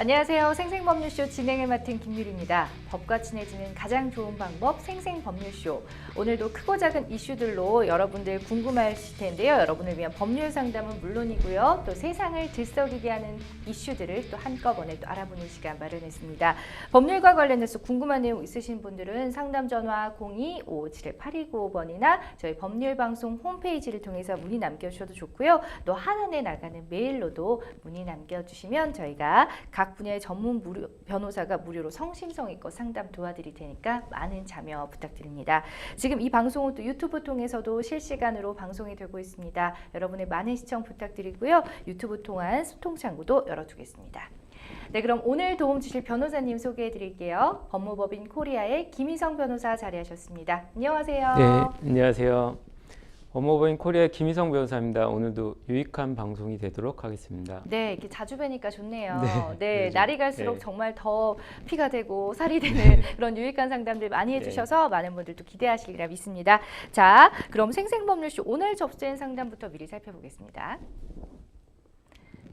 안녕하세요. 생생법률쇼 진행을 맡은 김유리입니다. 법과 친해지는 가장 좋은 방법 생생법률쇼. 오늘도 크고 작은 이슈들로 여러분들 궁금하실 텐데요. 여러분을 위한 법률 상담은 물론이고요. 또 세상을 들썩이게 하는 이슈들을 또 한꺼번에 또 알아보는 시간 마련했습니다. 법률과 관련해서 궁금한 내용 있으신 분들은 상담 전화 02-557-8295번이나 저희 법률방송 홈페이지를 통해서 문의 남겨주셔도 좋고요. 또 한은에 나가는 메일로도 문의 남겨주시면 저희가 각 분야의 전문 변호사가 무료로 성심성의껏 상담 도와드릴 테니까 많은 참여 부탁드립니다. 지금 이 방송은 또 유튜브 통해서도 실시간으로 방송이 되고 있습니다. 여러분의 많은 시청 부탁드리고요. 유튜브 통한 소통 창구도 열어두겠습니다. 네, 그럼 오늘 도움 주실 변호사님 소개해 드릴게요. 법무법인 코리아의 김희성 변호사 자리하셨습니다. 안녕하세요. 네, 안녕하세요. 법무법인 코리아 김희성 변호사입니다. 오늘도 유익한 방송이 되도록 하겠습니다. 네, 이렇게 자주 뵈니까 좋네요. 네, 네, 날이 갈수록 네. 정말 더 피가 되고 살이 되는 그런 유익한 상담들 많이 해주셔서 많은 분들도 기대하시리라 믿습니다. 자, 그럼 생생법률쇼 오늘 접수된 상담부터 미리 살펴보겠습니다.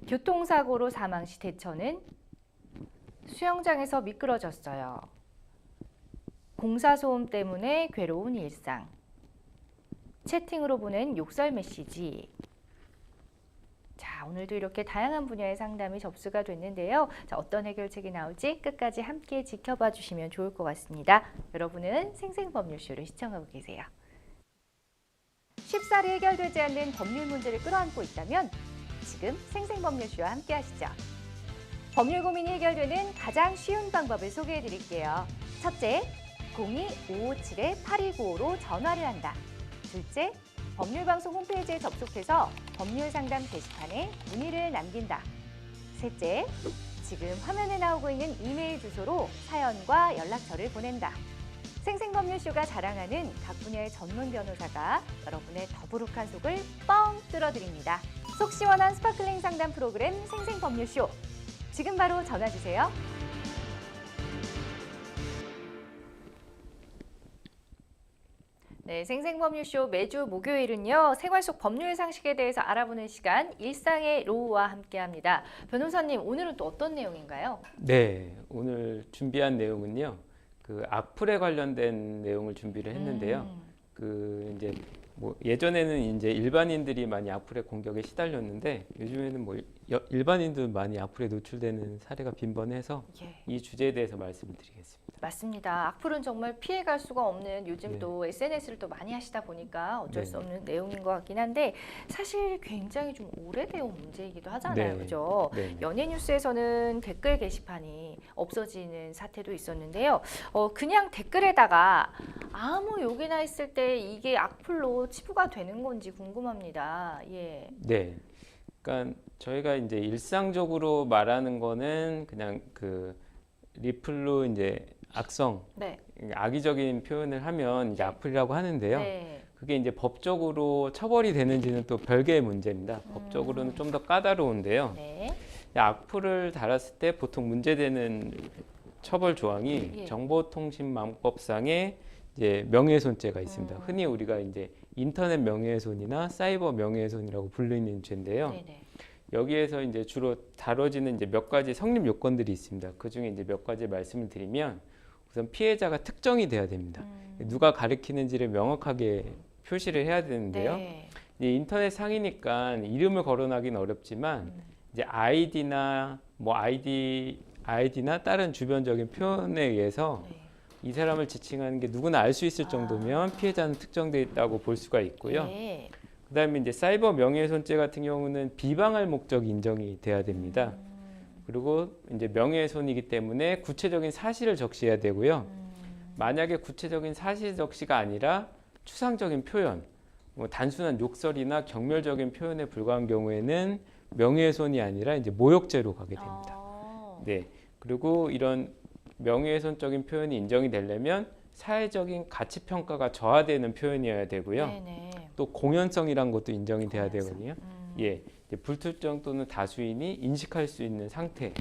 교통사고로 사망 시 대처는 수영장에서 미끄러졌어요. 공사소음 때문에 괴로운 일상. 채팅으로 보낸 욕설 메시지. 자, 오늘도 이렇게 다양한 분야의 상담이 접수가 됐는데요. 자, 어떤 해결책이 나올지 끝까지 함께 지켜봐 주시면 좋을 것 같습니다. 여러분은 생생법률쇼를 시청하고 계세요. 쉽사리 해결되지 않는 법률 문제를 끌어안고 있다면 지금 생생법률쇼와 함께 하시죠. 법률 고민이 해결되는 가장 쉬운 방법을 소개해 드릴게요. 첫째, 02-557-8295로 전화를 한다. 둘째, 법률방송 홈페이지에 접속해서 법률상담 게시판에 문의를 남긴다. 셋째, 지금 화면에 나오고 있는 이메일 주소로 사연과 연락처를 보낸다. 생생법률쇼가 자랑하는 각 분야의 전문 변호사가 여러분의 더부룩한 속을 뻥 뚫어드립니다. 속 시원한 스파클링 상담 프로그램 생생법률쇼. 지금 바로 전화 주세요. 네, 생생법률쇼 매주 목요일은요. 생활 속 법률 상식에 대해서 알아보는 시간 일상의 로우와 함께합니다. 변호사님, 오늘은 또 어떤 내용인가요? 네, 오늘 준비한 내용은요. 그 악플에 관련된 내용을 준비를 했는데요. 그 이제 뭐 예전에는 이제 일반인들이 많이 악플의 공격에 시달렸는데 요즘에는 뭐 일반인들 많이 악플에 노출되는 사례가 빈번해서 이 주제에 대해서 말씀을 드리겠습니다. 맞습니다. 악플은 정말 피해갈 수가 없는 요즘 또 SNS를 또 많이 하시다 보니까 어쩔 수 없는 내용인 것 같긴 한데 사실 굉장히 좀 오래되어 온 문제이기도 하잖아요. 그죠? 연예뉴스에서는 댓글 게시판이 없어지는 사태도 있었는데요. 그냥 댓글에다가 아무 욕이나 했을 때 이게 악플로 치부가 되는 건지 궁금합니다. 예. 네. 그러니까 저희가 이제 일상적으로 말하는 거는 그냥 그 리플로 이제 악성, 악의적인 표현을 하면 이제 악플이라고 하는데요. 그게 이제 법적으로 처벌이 되는지는 또 별개의 문제입니다. 법적으로는 좀 더 까다로운데요. 악플을 달았을 때 보통 문제되는 처벌 조항이 정보통신망법상의 이제 명예훼손죄가 있습니다. 흔히 우리가 이제 인터넷 명예훼손이나 사이버 명예훼손이라고 불리는 죄인데요. 여기에서 이제 주로 다뤄지는 이제 몇 가지 성립 요건들이 있습니다. 그 중에 이제 몇 가지 말씀을 드리면 우선 피해자가 특정이 돼야 됩니다. 누가 가리키는지를 명확하게 표시를 해야 되는데요. 이제 인터넷 상이니까 이름을 거론하기는 어렵지만 이제 아이디나 다른 주변적인 표현에 의해서 이 사람을 지칭하는 게 누구나 알 수 있을 정도면 피해자는 특정되어 있다고 볼 수가 있고요. 그다음에 이제 사이버 명예훼손죄 같은 경우는 비방할 목적이 인정이 돼야 됩니다. 그리고 이제 명예훼손이기 때문에 구체적인 사실을 적시해야 되고요. 만약에 구체적인 사실 적시가 아니라 추상적인 표현, 뭐 단순한 욕설이나 경멸적인 표현에 불과한 경우에는 명예훼손이 아니라 이제 모욕죄로 가게 됩니다. 네. 그리고 이런 명예훼손적인 표현이 인정이 되려면 사회적인 가치 평가가 저하되는 표현이어야 되고요. 또 공연성이란 것도 인정이 돼야 되거든요. 예, 불특정 또는 다수인이 인식할 수 있는 상태에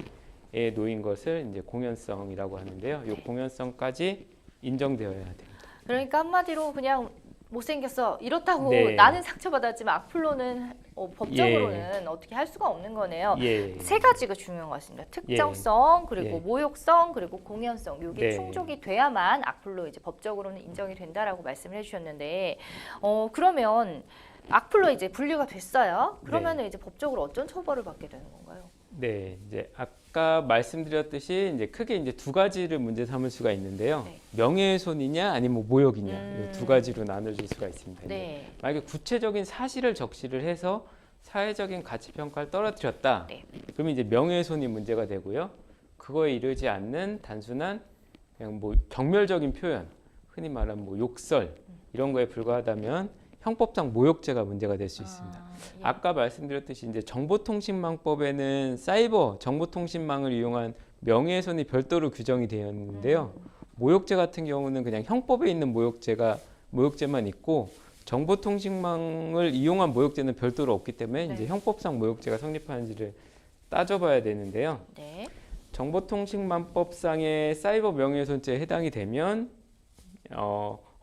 놓인 것을 이제 공연성이라고 하는데요. 이 공연성까지 인정되어야 됩니다. 그러니까 한마디로 그냥 못생겼어 이렇다고 네. 나는 상처받았지만 악플로는 법적으로는 어떻게 할 수가 없는 거네요. 예. 세 가지가 중요한 것 같습니다. 특정성, 그리고 예. 모욕성, 그리고 공연성. 이게 네. 충족이 돼야만 악플로 이제 법적으로는 인정이 된다라고 말씀을 해주셨는데, 그러면 악플로 이제 분류가 됐어요. 그러면 이제 법적으로 어떤 처벌을 받게 되는 건가요? 네, 이제 아까 말씀드렸듯이 이제 크게 이제 두 가지를 문제 삼을 수가 있는데요. 네. 명예훼손이냐 아니면 뭐 모욕이냐 이두 가지로 나눠질 수가 있습니다. 네. 만약에 구체적인 사실을 적시를 해서 사회적인 가치 평가를 떨어뜨렸다. 네. 그러면 이제 명예훼손이 문제가 되고요. 그거에 이르지 않는 단순한 그냥 뭐 경멸적인 표현, 흔히 말하는 뭐 욕설 이런 거에 불과하다면 형법상 모욕죄가 문제가 될 수 있습니다. 예. 아까 말씀드렸듯이 이제 정보통신망법에는 사이버 정보통신망을 이용한 명예훼손이 별도로 규정이 되어 있는데요. 모욕죄 같은 경우는 그냥 형법에 있는 모욕죄만 있고 정보통신망을 이용한 모욕죄는 별도로 없기 때문에 네. 이제 형법상 모욕죄가 성립하는지를 따져봐야 되는데요. 네. 정보통신망법상의 사이버 명예훼손죄에 해당이 되면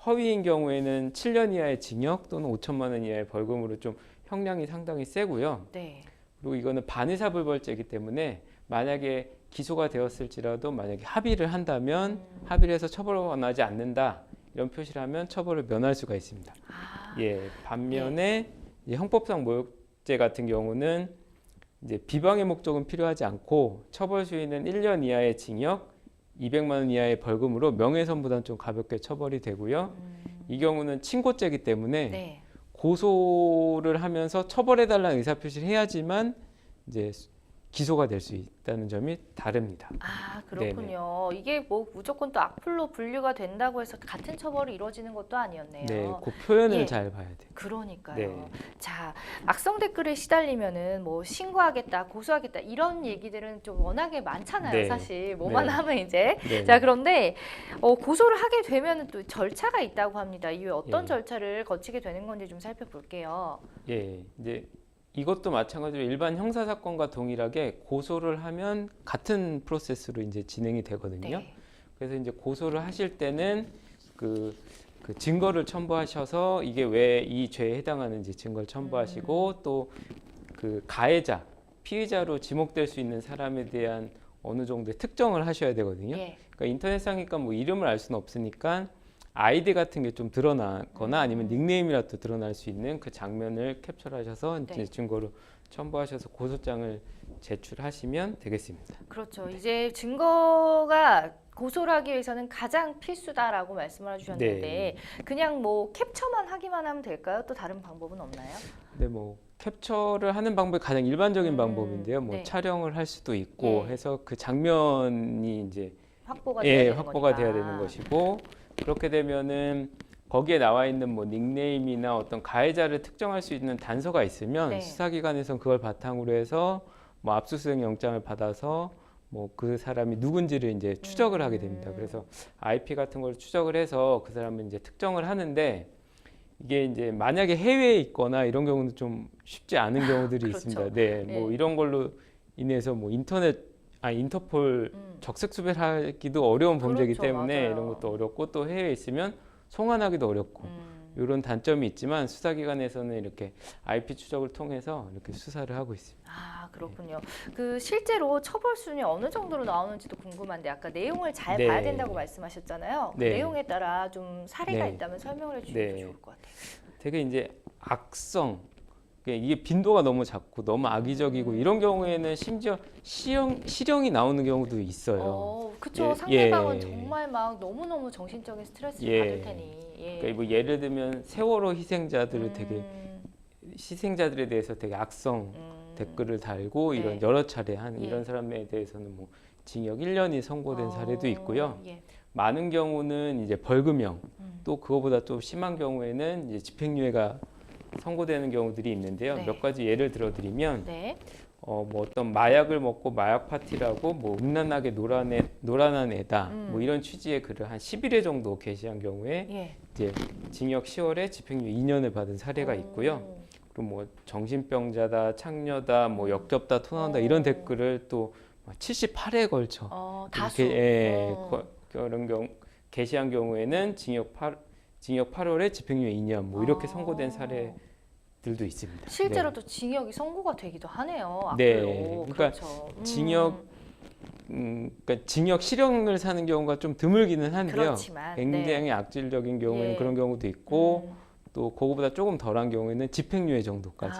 허위인 경우에는 7년 이하의 징역 또는 5천만 원 이하의 벌금으로 좀 형량이 상당히 세고요. 네. 그리고 이거는 반의사불벌죄이기 때문에 만약에 기소가 되었을지라도 만약에 합의를 한다면 합의를 해서 처벌을 원하지 않는다 이런 표시를 하면 처벌을 면할 수가 있습니다. 예, 반면에 이제 형법상 모욕죄 같은 경우는 이제 비방의 목적은 필요하지 않고 처벌 수위는 1년 이하의 징역, 200만 원 이하의 벌금으로 명예훼손보다는 좀 가볍게 처벌이 되고요. 이 경우는 친고죄이기 때문에 네. 고소를 하면서 처벌해달라는 의사표시를 해야지만 이제 기소가 될 수 있다는 점이 다릅니다. 아, 그렇군요. 이게 뭐 무조건 또 악플로 분류가 된다고 해서 같은 처벌이 이루어지는 것도 아니었네요. 네, 그 표현을 예. 잘 봐야 돼요. 그러니까요. 네. 자, 악성 댓글에 시달리면은 뭐 신고하겠다, 고소하겠다 이런 얘기들은 좀 워낙에 많잖아요. 네. 사실 뭐만 네. 하면 이제. 네. 자, 그런데 고소를 하게 되면은 또 절차가 있다고 합니다. 이후에 어떤 예. 절차를 거치게 되는 건지 좀 살펴볼게요. 예, 이제 이것도 마찬가지로 일반 형사 사건과 동일하게 고소를 하면 같은 프로세스로 이제 진행이 되거든요. 네. 그래서 이제 고소를 하실 때는 그 증거를 첨부하셔서 이게 왜 이 죄에 해당하는지 증거를 첨부하시고 또 그 가해자, 피의자로 지목될 수 있는 사람에 대한 어느 정도의 특정을 하셔야 되거든요. 예. 그러니까 인터넷상이니까 뭐 이름을 알 수는 없으니까 아이디 같은 게 좀 드러나거나 아니면 닉네임이라도 드러날 수 있는 그 장면을 캡처하셔서 이제 네. 증거로 첨부하셔서 고소장을 제출하시면 되겠습니다. 그렇죠. 이제 증거가 고소를 하기 위해서는 가장 필수다라고 말씀을 해주셨는데 네. 그냥 뭐 캡처만 하기만 하면 될까요? 또 다른 방법은 없나요? 근데 뭐 캡처를 하는 방법이 가장 일반적인 방법인데요. 뭐 네. 촬영을 할 수도 있고 예. 해서 그 장면이 이제 확보가 돼야 되는 확보가 거니까. 돼야 되는 것이고 그렇게 되면은 거기에 나와 있는 뭐 닉네임이나 어떤 가해자를 특정할 수 있는 단서가 있으면 네. 수사기관에서는 그걸 바탕으로 해서 뭐 압수수색 영장을 받아서 뭐 그 사람이 누군지를 이제 추적을 하게 됩니다. 그래서 IP 같은 걸 추적을 해서 그 사람을 이제 특정을 하는데 이게 이제 만약에 해외에 있거나 이런 경우는 좀 쉽지 않은 경우들이 그렇죠. 있습니다. 네, 뭐 네. 이런 걸로 인해서 뭐 인터폴 적색 수배하기도 어려운 범죄이기 그렇죠, 때문에 맞아요. 이런 것도 어렵고 또 해외에 있으면 송환하기도 어렵고 이런 단점이 있지만 수사기관에서는 이렇게 IP 추적을 통해서 이렇게 수사를 하고 있습니다. 아, 그렇군요. 그 실제로 처벌 수준이 어느 정도로 나오는지도 궁금한데 아까 내용을 잘 네. 봐야 된다고 말씀하셨잖아요. 그 네. 내용에 따라 좀 사례가 네. 있다면 설명을 해주시면 네. 좋을 것 같아요. 되게 이제 악성 이게 빈도가 너무 작고 너무 악의적이고 이런 경우에는 심지어 실형이 나오는 경우도 있어요. 그쵸. 예, 상대방은 예. 정말 막 너무너무 정신적인 스트레스를 예. 받을 테니. 예. 그러니까 뭐 예를 들면 세월호 희생자들을 되게 음, 희생자들에 대해서 되게 악성 댓글을 달고 네. 이런 여러 차례 한 예. 이런 사람에 대해서는 뭐 징역 1년이 선고된 사례도 있고요. 예. 많은 경우는 이제 벌금형 음. 또 그거보다 또 심한 경우에는 이제 집행유예가 선고되는 경우들이 있는데요. 네. 몇 가지 예를 들어드리면 네. 뭐 어떤 마약을 먹고 마약 파티라고 뭐 음란하게 노란한 애다 뭐 이런 취지의 글을 한 11회 정도 게시한 경우에 예. 이제 징역 10월에 집행유예 2년을 받은 사례가 있고요. 그리고 뭐 정신병자다, 창녀다, 뭐 역겹다, 토나온다 이런 댓글을 또 78회에 걸쳐 다수. 이렇게 그런 경우 게시한 경우에는 징역 징역 8월에 집행유예 2년 뭐 이렇게 선고된 사례들도 있습니다. 실제로도 징역이 선고가 되기도 하네요. 악플로. 네, 그러니까 그렇죠. 그러니까 징역 실형을 사는 경우가 좀 드물기는 한데요. 그렇지만, 굉장히 악질적인 경우에는 예. 그런 경우도 있고 또 그거보다 조금 덜한 경우에는 집행유예 정도까지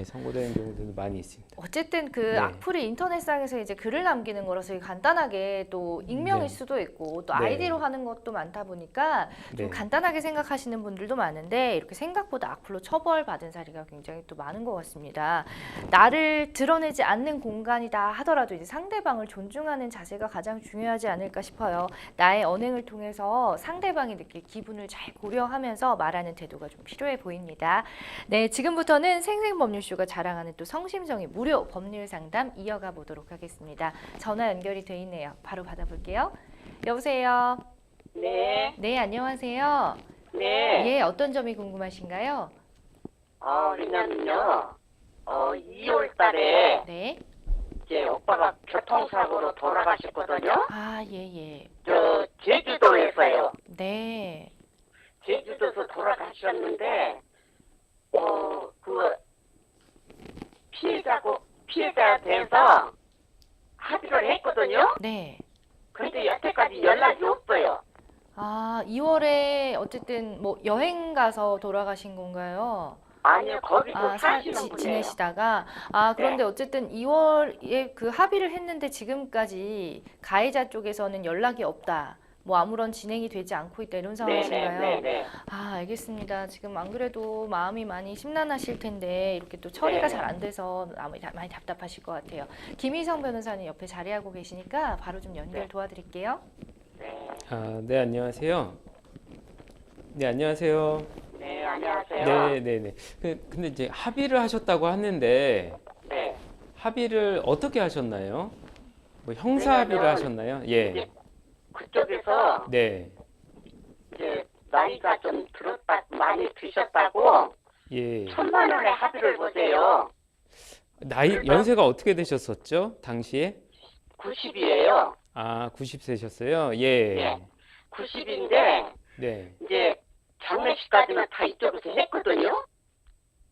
선고되는 경우들도 많이 있습니다. 어쨌든 그 악플이 인터넷상에서 이제 글을 남기는 거라서 간단하게 또 익명일 수도 있고 또 아이디로 하는 것도 많다 보니까 좀 간단하게 생각하시는 분들도 많은데 이렇게 생각보다 악플로 처벌받은 사례가 굉장히 또 많은 것 같습니다. 나를 드러내지 않는 공간이다 하더라도 이제 상대방을 존중하는 자세가 가장 중요하지 않을까 싶어요. 나의 언행을 통해서 상대방이 느낄 기분을 잘 고려하면서 말하는 태도가 좀 필요해 보입니다. 네, 지금부터는 생생법률쇼가 자랑하는 또 성심성의 무료 법률 상담 이어가 보도록 하겠습니다. 전화 연결이 돼 있네요. 바로 받아볼게요. 여보세요. 네. 네, 안녕하세요. 네. 예, 어떤 점이 궁금하신가요? 왜냐면요, 2월 달에 네. 이제 오빠가 교통사고로 돌아가셨거든요. 아, 예. 저 제주도에서요. 네. 제주도에서 돌아가셨는데, 그 피해자 돼서 합의를 했거든요. 네. 근데 여태까지 연락이 없어요. 아, 2월에 어쨌든 뭐 여행 가서 돌아가신 건가요? 아니요, 거기서 사시는 분이에요. 지내시다가 그런데 어쨌든 2월에 그 합의를 했는데 지금까지 가해자 쪽에서는 연락이 없다. 뭐 아무런 진행이 되지 않고 있다 이런 상황이신가요? 네. 알겠습니다. 지금 안 그래도 마음이 많이 심란하실 텐데 이렇게 또 처리가 잘 안 돼서 많이 답답하실 것 같아요. 김희성 변호사님 옆에 자리하고 계시니까 바로 좀 연결 도와드릴게요. 네, 안녕하세요. 네, 안녕하세요. 네, 안녕하세요. 네. 근데 이제 합의를 하셨다고 하는데 네. 합의를 어떻게 하셨나요? 뭐 형사 합의를 하셨나요? 예. 그쪽에서 네. 이제 나이가 좀 많이 드셨다고 예. 1,000만 원의 합의를 보세요. 연세가 어떻게 되셨었죠? 당시에? 90이에요. 90세셨어요? 예. 네. 90인데 네. 이제 장례식까지는 다 이쪽에서 했거든요.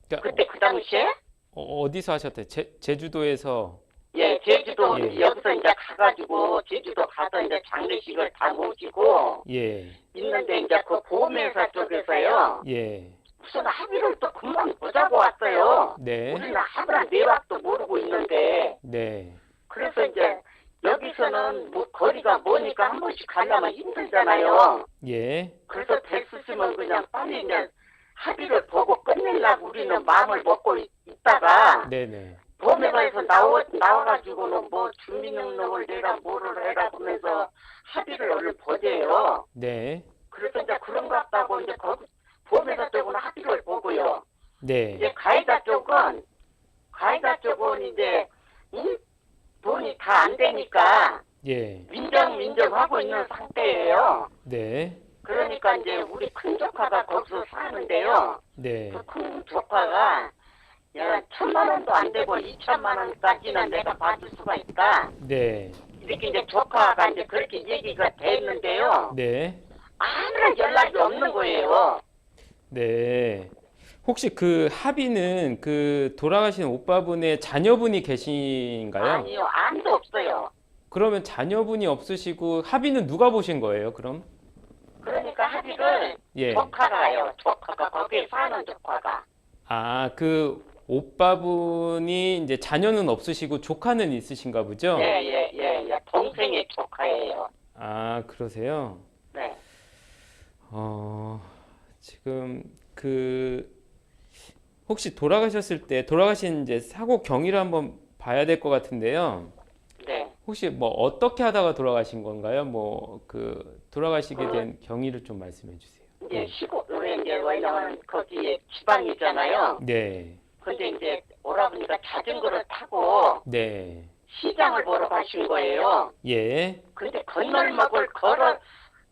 그러니까 그때 그 당시에 어디서 하셨대요? 제주도에서? 예, 제주도 예. 여기서 이제 가가지고 제주도 가서 이제 장례식을 다 모시고 예. 있는데 이제 그 보험회사 쪽에서요. 예. 무슨 합의를 또 금방 보자고 왔어요. 네. 우리는 합의란 내막도 모르고 있는데. 네. 그래서 이제 여기서는 뭐 거리가 머니까 한 번씩 가려면 힘들잖아요. 예. 그래서 됐으면 그냥 빨리 이제 합의를 보고 끝내려고 우리는 마음을 먹고 있다가 네네. 보험회사에서 나와가지고는 뭐 주민등록을 내라 뭐를 해라 하면서 합의를 얼른 보재요. 네. 그래서 이제 그런 것 같다고 이제 거기 보험회사 쪽은 합의를 보고요. 네. 이제 가해자 쪽은 이제 돈이 다 안 되니까 예. 민정하고 있는 상태예요. 네. 그러니까 이제 우리 큰 조카가 거기서 사는데요. 네. 그 큰 조카가 야 1,000만 원도 안 되고 2천만 원까지는 내가 받을 수가 있다. 네. 이렇게 이제 조카가 이제 그렇게 얘기가 됐는데요. 네. 아무런 연락이 없는 거예요. 네. 혹시 그 합의는 그 돌아가신 오빠분의 자녀분이 계신가요? 아니요, 아무도 없어요. 그러면 자녀분이 없으시고 합의는 누가 보신 거예요, 그럼? 그러니까 합의를 예. 조카가요. 조카가 거기에 사는 조카가. 그 오빠분이 이제 자녀는 없으시고 조카는 있으신가 보죠? 예. 동생의 조카예요. 그러세요? 네. 지금 혹시 돌아가신 이제 사고 경위를 한번 봐야 될 것 같은데요. 네. 혹시 뭐 어떻게 하다가 돌아가신 건가요? 돌아가시게 된 경위를 좀 말씀해 주세요. 이제 시골에 이제 왜냐면 거기에 지방이잖아요. 네. 근데 이제 오라버니가 자전거를 타고 네. 시장을 보러 가신 거예요. 예. 근데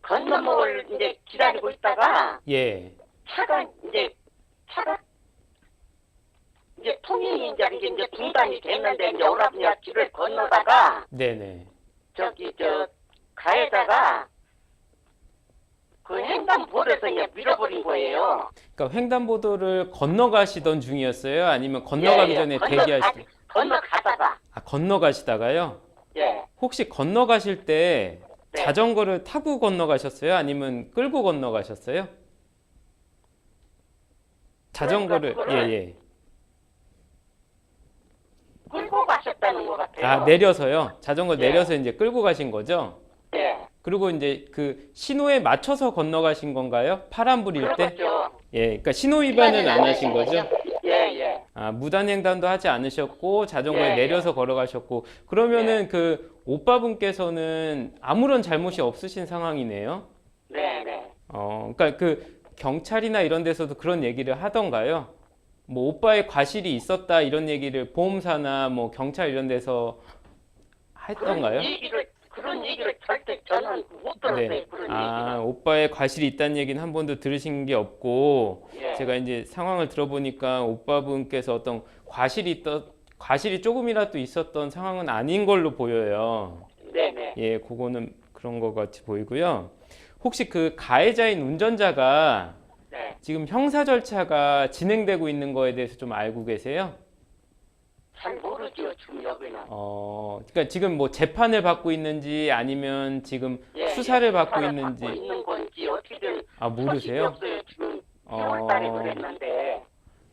건널목을 이제 기다리고 있다가 예. 차가 이제 통행이 이제 중단이 됐는데 이제 오라버니가 길을 건너다가 네네. 가해자가 그 횡단 횡단보도에서 그냥 밀어버린 거예요. 그러니까 횡단보도를 건너가시던 중이었어요? 아니면 건너가기 전에 대기하시던? 건너가다가. 아, 건너가시다가요? 예. 혹시 건너가실 때 네. 자전거를 타고 건너가셨어요? 아니면 끌고 건너가셨어요? 자전거를 그러니까 예. 끌고 가셨다는 것 같아요. 아, 내려서요. 자전거 예. 내려서 이제 끌고 가신 거죠? 예. 그리고 이제 그 신호에 맞춰서 건너가신 건가요? 파란불일 때? 그렇죠. 예. 그러니까 신호 위반은 안 하신 거죠? 예. 아, 무단횡단도 하지 않으셨고 자전거에 예, 내려서 걸어가셨고 그러면은 그 오빠분께서는 아무런 잘못이 없으신 상황이네요. 네. 그러니까 그 경찰이나 이런 데서도 그런 얘기를 하던가요? 뭐 오빠의 과실이 있었다 이런 얘기를 보험사나 뭐 경찰 이런 데서 했던가요? 그런 얘기를 절대 저는 못 들었어요. 네. 그런 아, 얘기를. 오빠의 과실이 있다는 얘기는 한 번도 들으신 게 없고 예. 제가 이제 상황을 들어보니까 오빠분께서 어떤 과실이 조금이라도 있었던 상황은 아닌 걸로 보여요. 네네. 예, 그거는 그런 것 같이 보이고요. 혹시 그 가해자인 운전자가 네. 지금 형사 절차가 진행되고 있는 거에 대해서 좀 알고 계세요? 잘 모르죠, 지금 여기는. 그러니까 지금 뭐 재판을 받고 있는지 아니면 지금 예, 수사를 받고 수사를 있는지 받고 있는 건지 어떻게든 아, 소식이 모르세요? 없어요. 지금 10월달에 그랬는데.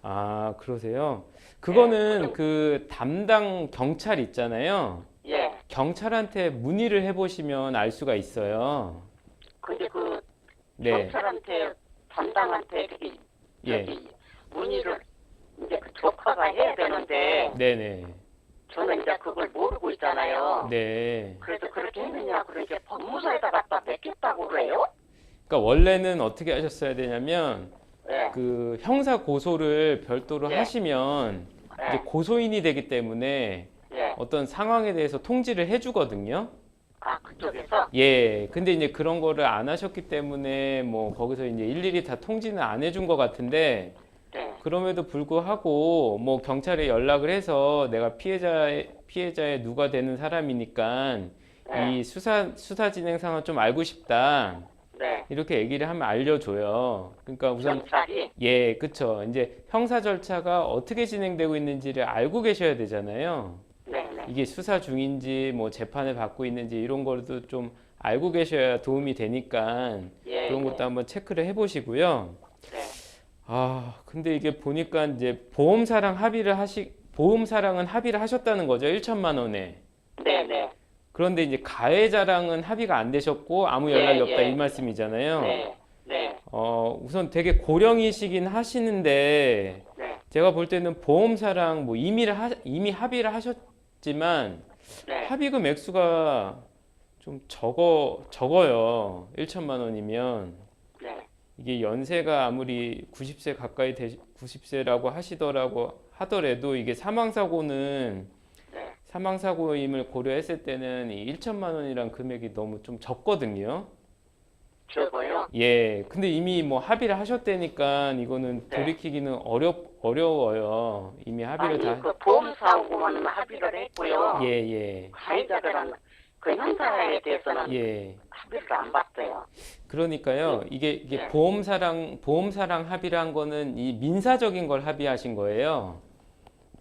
아, 그러세요? 그거는 네. 그 담당 경찰 있잖아요. 예. 경찰한테 문의를 해보시면 알 수가 있어요. 근데 그 네, 경찰한테 담당한테 예, 문의를 이제 그 조카가 해야 되는데 네네, 저는 이제 그걸 모르고 있잖아요. 네. 그래서 그렇게 했느냐 그러니까 법무사에다 갖다 맡겼다고 그래요? 그러니까 원래는 어떻게 하셨어야 되냐면 예. 그 형사 고소를 별도로 예. 하시면 이제 예. 고소인이 되기 때문에 예. 어떤 상황에 대해서 통지를 해주거든요. 아, 그쪽에서? 예, 근데 이제 그런 거를 안 하셨기 때문에 뭐 거기서 이제 일일이 다 통지는 안 해준 것 같은데 네. 그럼에도 불구하고 뭐 경찰에 연락을 해서 내가 피해자의 누가 되는 사람이니까 네. 이 수사 진행 상황 좀 알고 싶다. 네. 이렇게 얘기를 하면 알려줘요. 그러니까 우선 경찰이? 예, 그쵸. 이제 형사 절차가 어떻게 진행되고 있는지를 알고 계셔야 되잖아요. 네네. 이게 수사 중인지 뭐 재판을 받고 있는지 이런 거도 좀 알고 계셔야 도움이 되니까 예. 그런 것도 한번 체크를 해보시고요. 네. 아, 근데 이게 보니까 이제 보험사랑은 합의를 하셨다는 거죠. 1천만 원에. 네네. 그런데 이제 가해자랑은 합의가 안 되셨고 아무 연락이 예, 없다 예. 이 말씀이잖아요. 네. 네. 우선 되게 고령이시긴 하시는데 네. 제가 볼 때는 보험사랑 뭐 이미 합의를 하셨지만 네. 합의금 액수가 좀 적어요. 1천만 원이면. 네. 이게 연세가 아무리 90세 가까이 90세라고 하더라도 이게 사망사고는 네. 사망사고임을 고려했을 때는 이 1천만 원이란 금액이 너무 좀 적거든요. 저거요? 예. 근데 이미 뭐 합의를 하셨다니까 이거는 네. 돌이키기는 어려워요. 이미 합의를 아니, 그 보험사하고는 합의를 했고요. 예. 가해자들은 그 형사에 대해서는 예. 합의를 안 봤어요. 그러니까요. 이게 네. 보험사랑 합의를 한 거는 이 민사적인 걸 합의하신 거예요.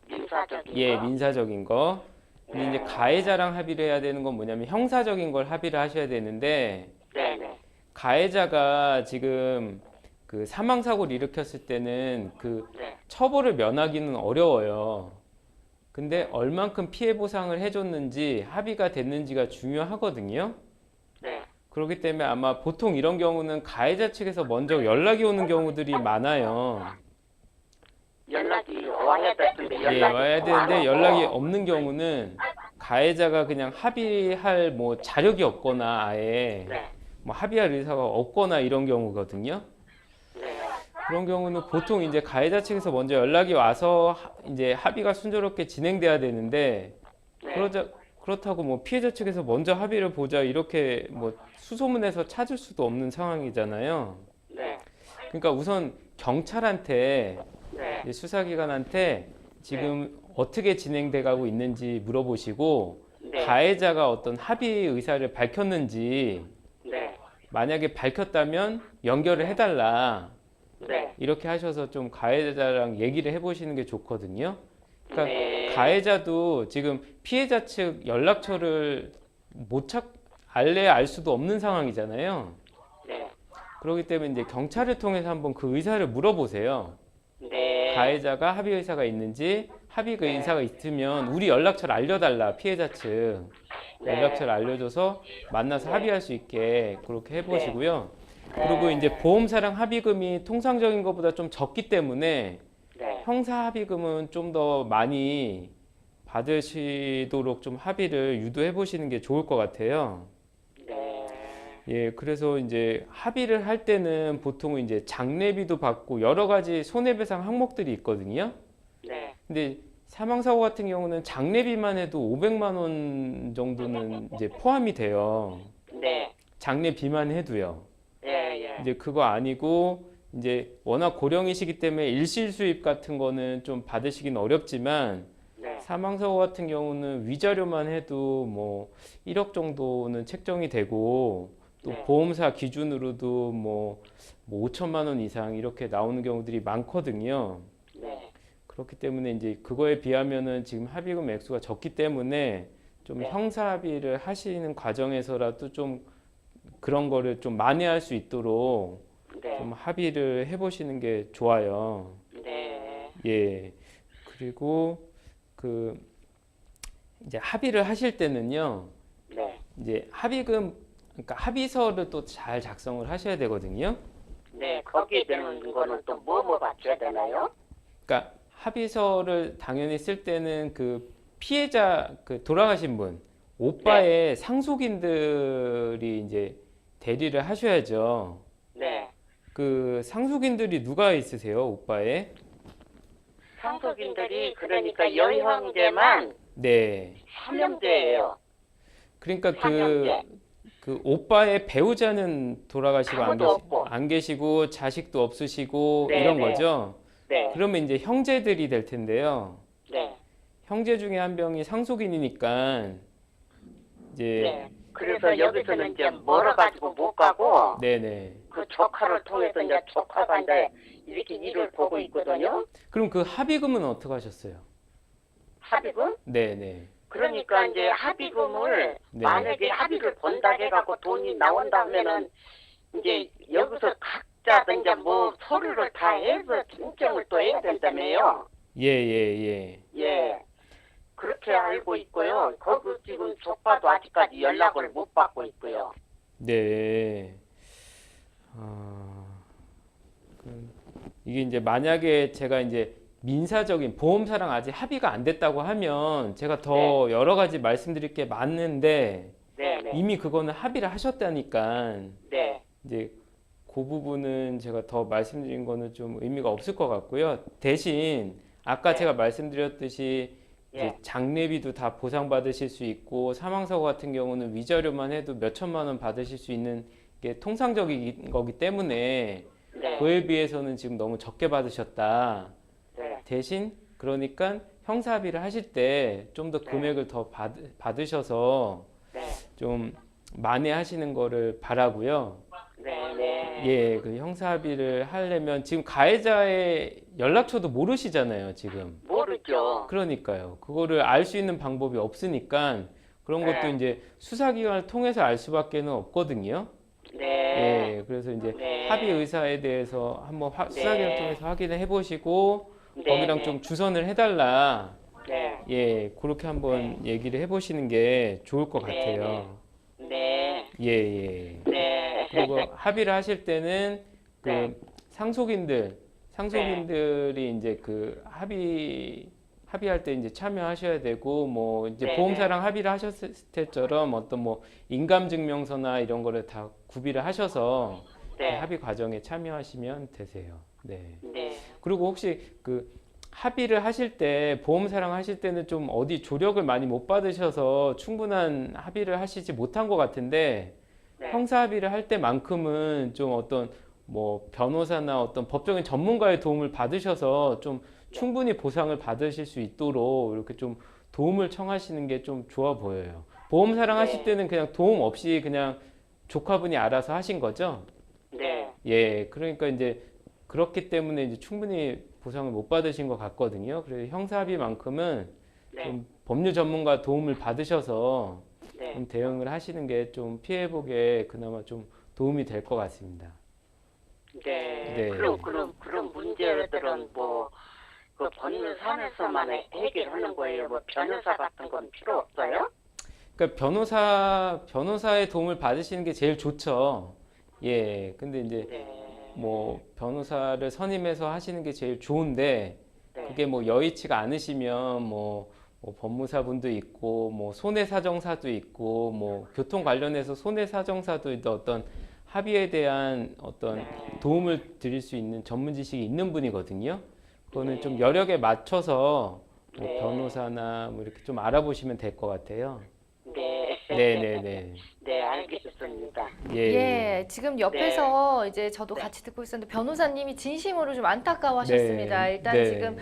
민사적인 예, 거? 민사적인 거. 근데 이제 가해자랑 합의를 해야 되는 건 뭐냐면 형사적인 걸 합의를 하셔야 되는데 네네. 가해자가 지금 그 사망 사고를 일으켰을 때는 그 네. 처벌을 면하기는 어려워요. 근데 얼만큼 피해 보상을 해줬는지 합의가 됐는지가 중요하거든요. 네. 그렇기 때문에 아마 보통 이런 경우는 가해자 측에서 먼저 연락이 오는 경우들이 많아요. 연락이 와야 되는데 예, 와야 되는데 연락이 없는 경우는 가해자가 그냥 합의할 뭐 자력이 없거나 아예 네. 뭐 합의할 의사가 없거나 이런 경우거든요. 네. 그런 경우는 보통 이제 가해자 측에서 먼저 연락이 와서 이제 합의가 순조롭게 진행돼야 되는데 네. 그렇다고 뭐 피해자 측에서 먼저 합의를 보자 이렇게 뭐 수소문해서 찾을 수도 없는 상황이잖아요. 네. 그러니까 우선 경찰한테 네. 이제 수사기관한테 지금 어떻게 진행돼 가고 있는지 물어보시고 네. 가해자가 어떤 합의 의사를 밝혔는지 네. 만약에 밝혔다면 연결을 해달라. 네. 이렇게 하셔서 좀 가해자랑 얘기를 해보시는 게 좋거든요. 그러니까 네. 가해자도 지금 피해자 측 연락처를 못 알래 알 수도 없는 상황이잖아요. 네. 그렇기 때문에 이제 경찰을 통해서 한번 그 의사를 물어보세요. 네. 가해자가 합의 의사가 있는지, 합의 의사가 있으면 우리 연락처를 알려달라, 피해자 측. 네. 연락처를 알려줘서 만나서 네. 합의할 수 있게 그렇게 해보시고요. 그리고 이제 보험사랑 합의금이 통상적인 것보다 좀 적기 때문에 네. 형사 합의금은 좀 더 많이 받으시도록 좀 합의를 유도해 보시는 게 좋을 것 같아요. 네. 예, 그래서 이제 합의를 할 때는 보통 이제 장례비도 받고 여러 가지 손해배상 항목들이 있거든요. 네. 근데 사망사고 같은 경우는 장례비만 해도 500만 원 정도는 이제 포함이 돼요. 네. 장례비만 해도요. 예, 예. 이제 그거 아니고 이제 워낙 고령이시기 때문에 일실 수입 같은 거는 좀 받으시긴 어렵지만 네. 사망사고 같은 경우는 위자료만 해도 뭐 1억 정도는 책정이 되고 또 네. 보험사 기준으로도 뭐 5천만 원 이상 이렇게 나오는 경우들이 많거든요. 네. 그렇기 때문에 이제 그거에 비하면은 지금 합의금 액수가 적기 때문에 좀 네. 형사 합의를 하시는 과정에서라도 좀 그런 거를 좀 만회할 수 있도록 네. 좀 합의를 해보시는 게 좋아요. 네. 예. 그리고 그 이제 합의를 하실 때는요. 네. 이제 합의금 그러니까 합의서를 또 잘 작성을 하셔야 되거든요. 네. 거기에 되는 거는 또 뭐 받쳐야 되나요? 그러니까 합의서를 당연히 쓸 때는 그 피해자 그 돌아가신 분 오빠의 상속인들이 이제 대리를 하셔야죠. 네. 그 상속인들이 누가 있으세요, 오빠의? 상속인들이 그러니까 여형제만 네. 3형제예요. 그러니까 삼형제. 그 오빠의 배우자는 돌아가시고 아무도 없고. 안 계시고 자식도 없으시고 네, 이런 네. 거죠. 네. 그러면 이제 형제들이 될 텐데요. 네. 형제 중에 한 명이 상속인이니까 이제 네. 그래서 여기서는 이제 멀어가지고 못 가고 네네. 그 조카를 통해서 이제 조카가 이제 이렇게 일을 보고 있거든요. 그럼 그 합의금은 어떻게 하셨어요? 합의금? 네네. 그러니까 이제 합의금을 네. 만약에 합의를 본다 해갖고 돈이 나온다 하면은 이제 여기서 각자 이제 뭐 서류를 다 해서 신청을 또 해야 된다며요. 예. 예. 그렇게 알고 있고요. 거기 지금 조카도 아직까지 연락을 못 받고 있고요. 네. 이게 이제 만약에 제가 이제 민사적인 보험사랑 아직 합의가 안 됐다고 하면 제가 더 여러 가지 말씀드릴 게 많은데 네, 네. 이미 그거는 합의를 하셨다니까 네. 이제 그 부분은 제가 더 말씀드린 거는 좀 의미가 없을 것 같고요. 대신 아까 네. 제가 말씀드렸듯이 이제 예. 장례비도 다 보상받으실 수 있고 사망사고 같은 경우는 위자료만 해도 몇 천만 원 받으실 수 있는 게 통상적인 거기 때문에 네. 그에 비해서는 지금 너무 적게 받으셨다. 네. 대신 그러니까 형사 합의를 하실 때 좀 더 네. 금액을 더 받으셔서 네. 좀 만회하시는 거를 바라고요. 네. 네. 예, 그 형사 합의를 하려면 지금 가해자의 연락처도 모르시잖아요, 지금. 모르죠. 그러니까요. 그거를 알 수 있는 방법이 없으니까 그런 것도 네. 이제 수사기관을 통해서 알 수밖에는 없거든요. 네. 예, 그래서 이제 네. 합의 의사에 대해서 한번 수사기관을 네. 통해서 확인을 해보시고 네. 거기랑 네. 좀 주선을 해달라. 네. 예, 그렇게 한번 얘기를 해보시는 게 좋을 것 네, 같아요. 네. 예. 네. 그리고 합의를 하실 때는 그 네. 상속인들이 이제 그 합의할 때 이제 참여하셔야 되고 뭐 이제 네, 보험사랑 합의를 하셨을 때처럼 어떤 뭐 인감증명서나 이런 거를 다 구비를 하셔서 네. 합의 과정에 참여하시면 되세요. 네. 네. 그리고 혹시 그 합의를 하실 때 보험사랑 하실 때는 좀 어디 조력을 많이 못 받으셔서 충분한 합의를 하시지 못한 것 같은데 네. 형사 합의를 할 때만큼은 좀 어떤 뭐 변호사나 어떤 법적인 전문가의 도움을 받으셔서 좀 충분히 보상을 받으실 수 있도록 이렇게 좀 도움을 청하시는 게 좀 좋아 보여요. 보험사랑 하실 네. 때는 그냥 도움 없이 그냥 조카분이 알아서 하신 거죠? 네. 예, 그러니까 이제 그렇기 때문에 이제 충분히 보상을 못 받으신 것 같거든요. 그래서 형사합의만큼은 네. 좀 법률 전문가 도움을 받으셔서 네. 좀 대응을 하시는 게 좀 피해복에 그나마 좀 도움이 될 것 같습니다. 네. 네. 그런 문제들은 뭐, 그 법률산에서만 해결하는 거예요. 뭐 변호사 같은 건 필요 없어요? 그러니까 변호사의 도움을 받으시는 게 제일 좋죠. 예, 근데 이제 네. 뭐 변호사를 선임해서 하시는 게 제일 좋은데 네. 그게 뭐 여의치가 않으시면 뭐 법무사분도 있고 뭐 손해사정사도 있고 뭐 교통 관련해서 손해사정사도 있고 어떤 합의에 대한 어떤 네. 도움을 드릴 수 있는 전문 지식이 있는 분이거든요. 그거는 네. 좀 여력에 맞춰서 뭐 네. 변호사나 뭐 이렇게 좀 알아보시면 될 것 같아요. 네. 네네네. 네, 알겠습니다. 예. 예, 지금 옆에서 이제 저도 같이 듣고 있었는데 변호사님이 진심으로 좀 안타까워하셨습니다. 네. 일단 네. 지금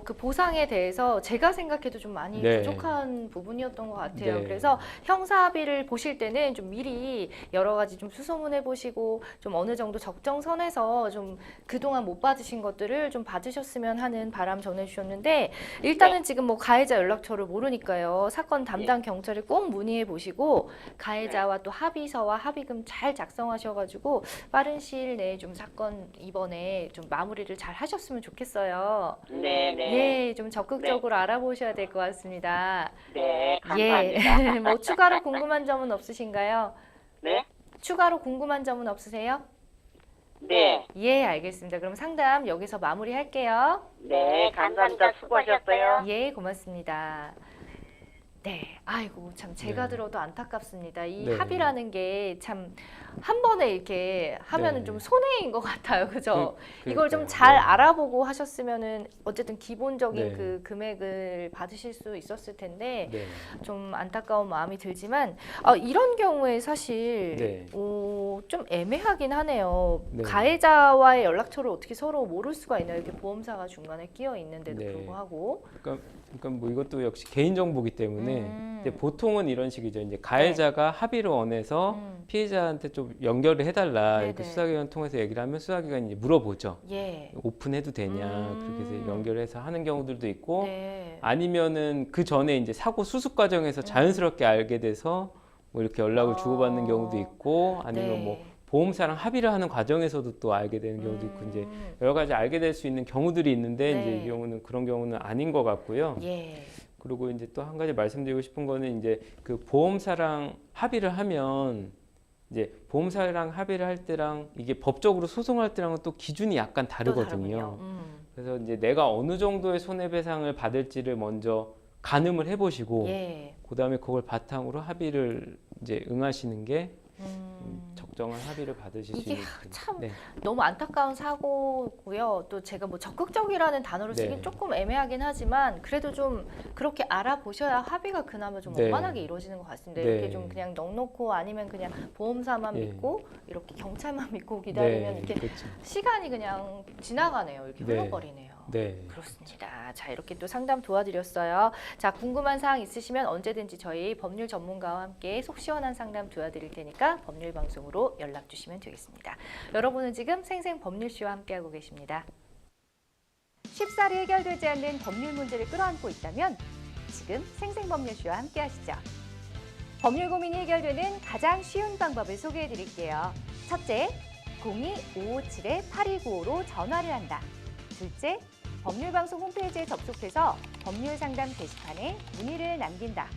그 보상에 대해서 제가 생각해도 좀 많이 네. 부족한 부분이었던 것 같아요. 네. 그래서 형사합의를 보실 때는 좀 미리 여러 가지 좀 수소문해 보시고 좀 어느 정도 적정선에서 좀 그동안 못 받으신 것들을 좀 받으셨으면 하는 바람 전해주셨는데 일단은 지금 뭐 가해자 연락처를 모르니까요. 사건 담당 경찰에 꼭 문의해 보시고 가해자와 또 합의서와 합의금 잘 작성하셔가지고 빠른 시일 내에 좀 사건 이번에 좀 마무리를 잘 하셨으면 좋겠어요. 네, 네. 예, 좀 적극적으로 알아보셔야 될 것 같습니다. 네, 감사합니다. 예, 뭐 추가로 궁금한 점은 없으신가요? 네? 추가로 궁금한 점은 없으세요? 네. 예, 알겠습니다. 그럼 상담 여기서 마무리할게요. 네, 감사합니다. 수고하셨어요. 예, 고맙습니다. 네, 아이고 참 제가 네. 들어도 안타깝습니다. 이 네. 합의라는 게 참 한 번에 이렇게 하면은 네. 좀 손해인 것 같아요, 그죠? 이걸 좀 그러니까요. 잘 네. 알아보고 하셨으면은 어쨌든 기본적인 네. 그 금액을 받으실 수 있었을 텐데 네. 좀 안타까운 마음이 들지만 이런 경우에 사실 네. 좀 애매하긴 하네요. 네. 가해자와의 연락처를 어떻게 서로 모를 수가 있나요? 이렇게 보험사가 중간에 끼어 있는데도 네. 불구하고. 그러니까 뭐 이것도 역시 개인 정보기 때문에 이제 보통은 이런 식이죠. 이제 가해자가 합의를 원해서 피해자한테 좀 연결을 해달라 이렇게 네네. 수사기관 통해서 얘기를 하면 수사기관이 이제 물어보죠. 예. 오픈해도 되냐 그렇게 해서 연결해서 하는 경우들도 있고 네. 아니면은 그 전에 이제 사고 수습 과정에서 자연스럽게 알게 돼서 뭐 이렇게 연락을 주고받는 경우도 있고 아니면 네. 뭐 보험사랑 합의를 하는 과정에서도 또 알게 되는 경우도 있고 이제 여러 가지 알게 될 수 있는 경우들이 있는데 네. 이제 이 경우는 그런 경우는 아닌 것 같고요. 예. 그리고 이제 또 한 가지 말씀드리고 싶은 거는 이제 그 보험사랑 합의를 하면 이제 보험사랑 합의를 할 때랑 이게 법적으로 소송할 때랑은 또 기준이 약간 또 다르거든요. 다르군요. 그래서 이제 내가 어느 정도의 손해배상을 받을지를 먼저 가늠을 해보시고 예. 그다음에 그걸 바탕으로 합의를 이제 응하시는 게 음. 적정한 합의를 받으실 수 이게 있는 참 네. 너무 안타까운 사고고요. 또 제가 뭐 적극적이라는 단어를 쓰긴 네. 조금 애매하긴 하지만 그래도 좀 그렇게 알아보셔야 합의가 그나마 좀 네. 원만하게 이루어지는 것 같습니다. 네. 이렇게 좀 그냥 넉놓고 아니면 그냥 보험사만 예. 믿고 이렇게 경찰만 믿고 기다리면 네, 이렇게 그렇죠. 시간이 그냥 지나가네요. 이렇게 네. 흘러버리네요. 네. 그렇습니다. 자, 이렇게 또 상담 도와드렸어요. 자, 궁금한 사항 있으시면 언제든지 저희 법률 전문가와 함께 속 시원한 상담 도와드릴 테니까 법률 방송으로 연락 주시면 되겠습니다. 여러분은 지금 생생 법률쇼와 함께하고 계십니다. 쉽사리 해결되지 않는 법률 문제를 끌어안고 있다면 지금 생생 법률쇼와 함께하시죠. 법률 고민이 해결되는 가장 쉬운 방법을 소개해 드릴게요. 첫째, 02-557-8295로 전화를 한다. 둘째, 법률방송 홈페이지에 접속해서 법률상담 게시판에 문의를 남긴다.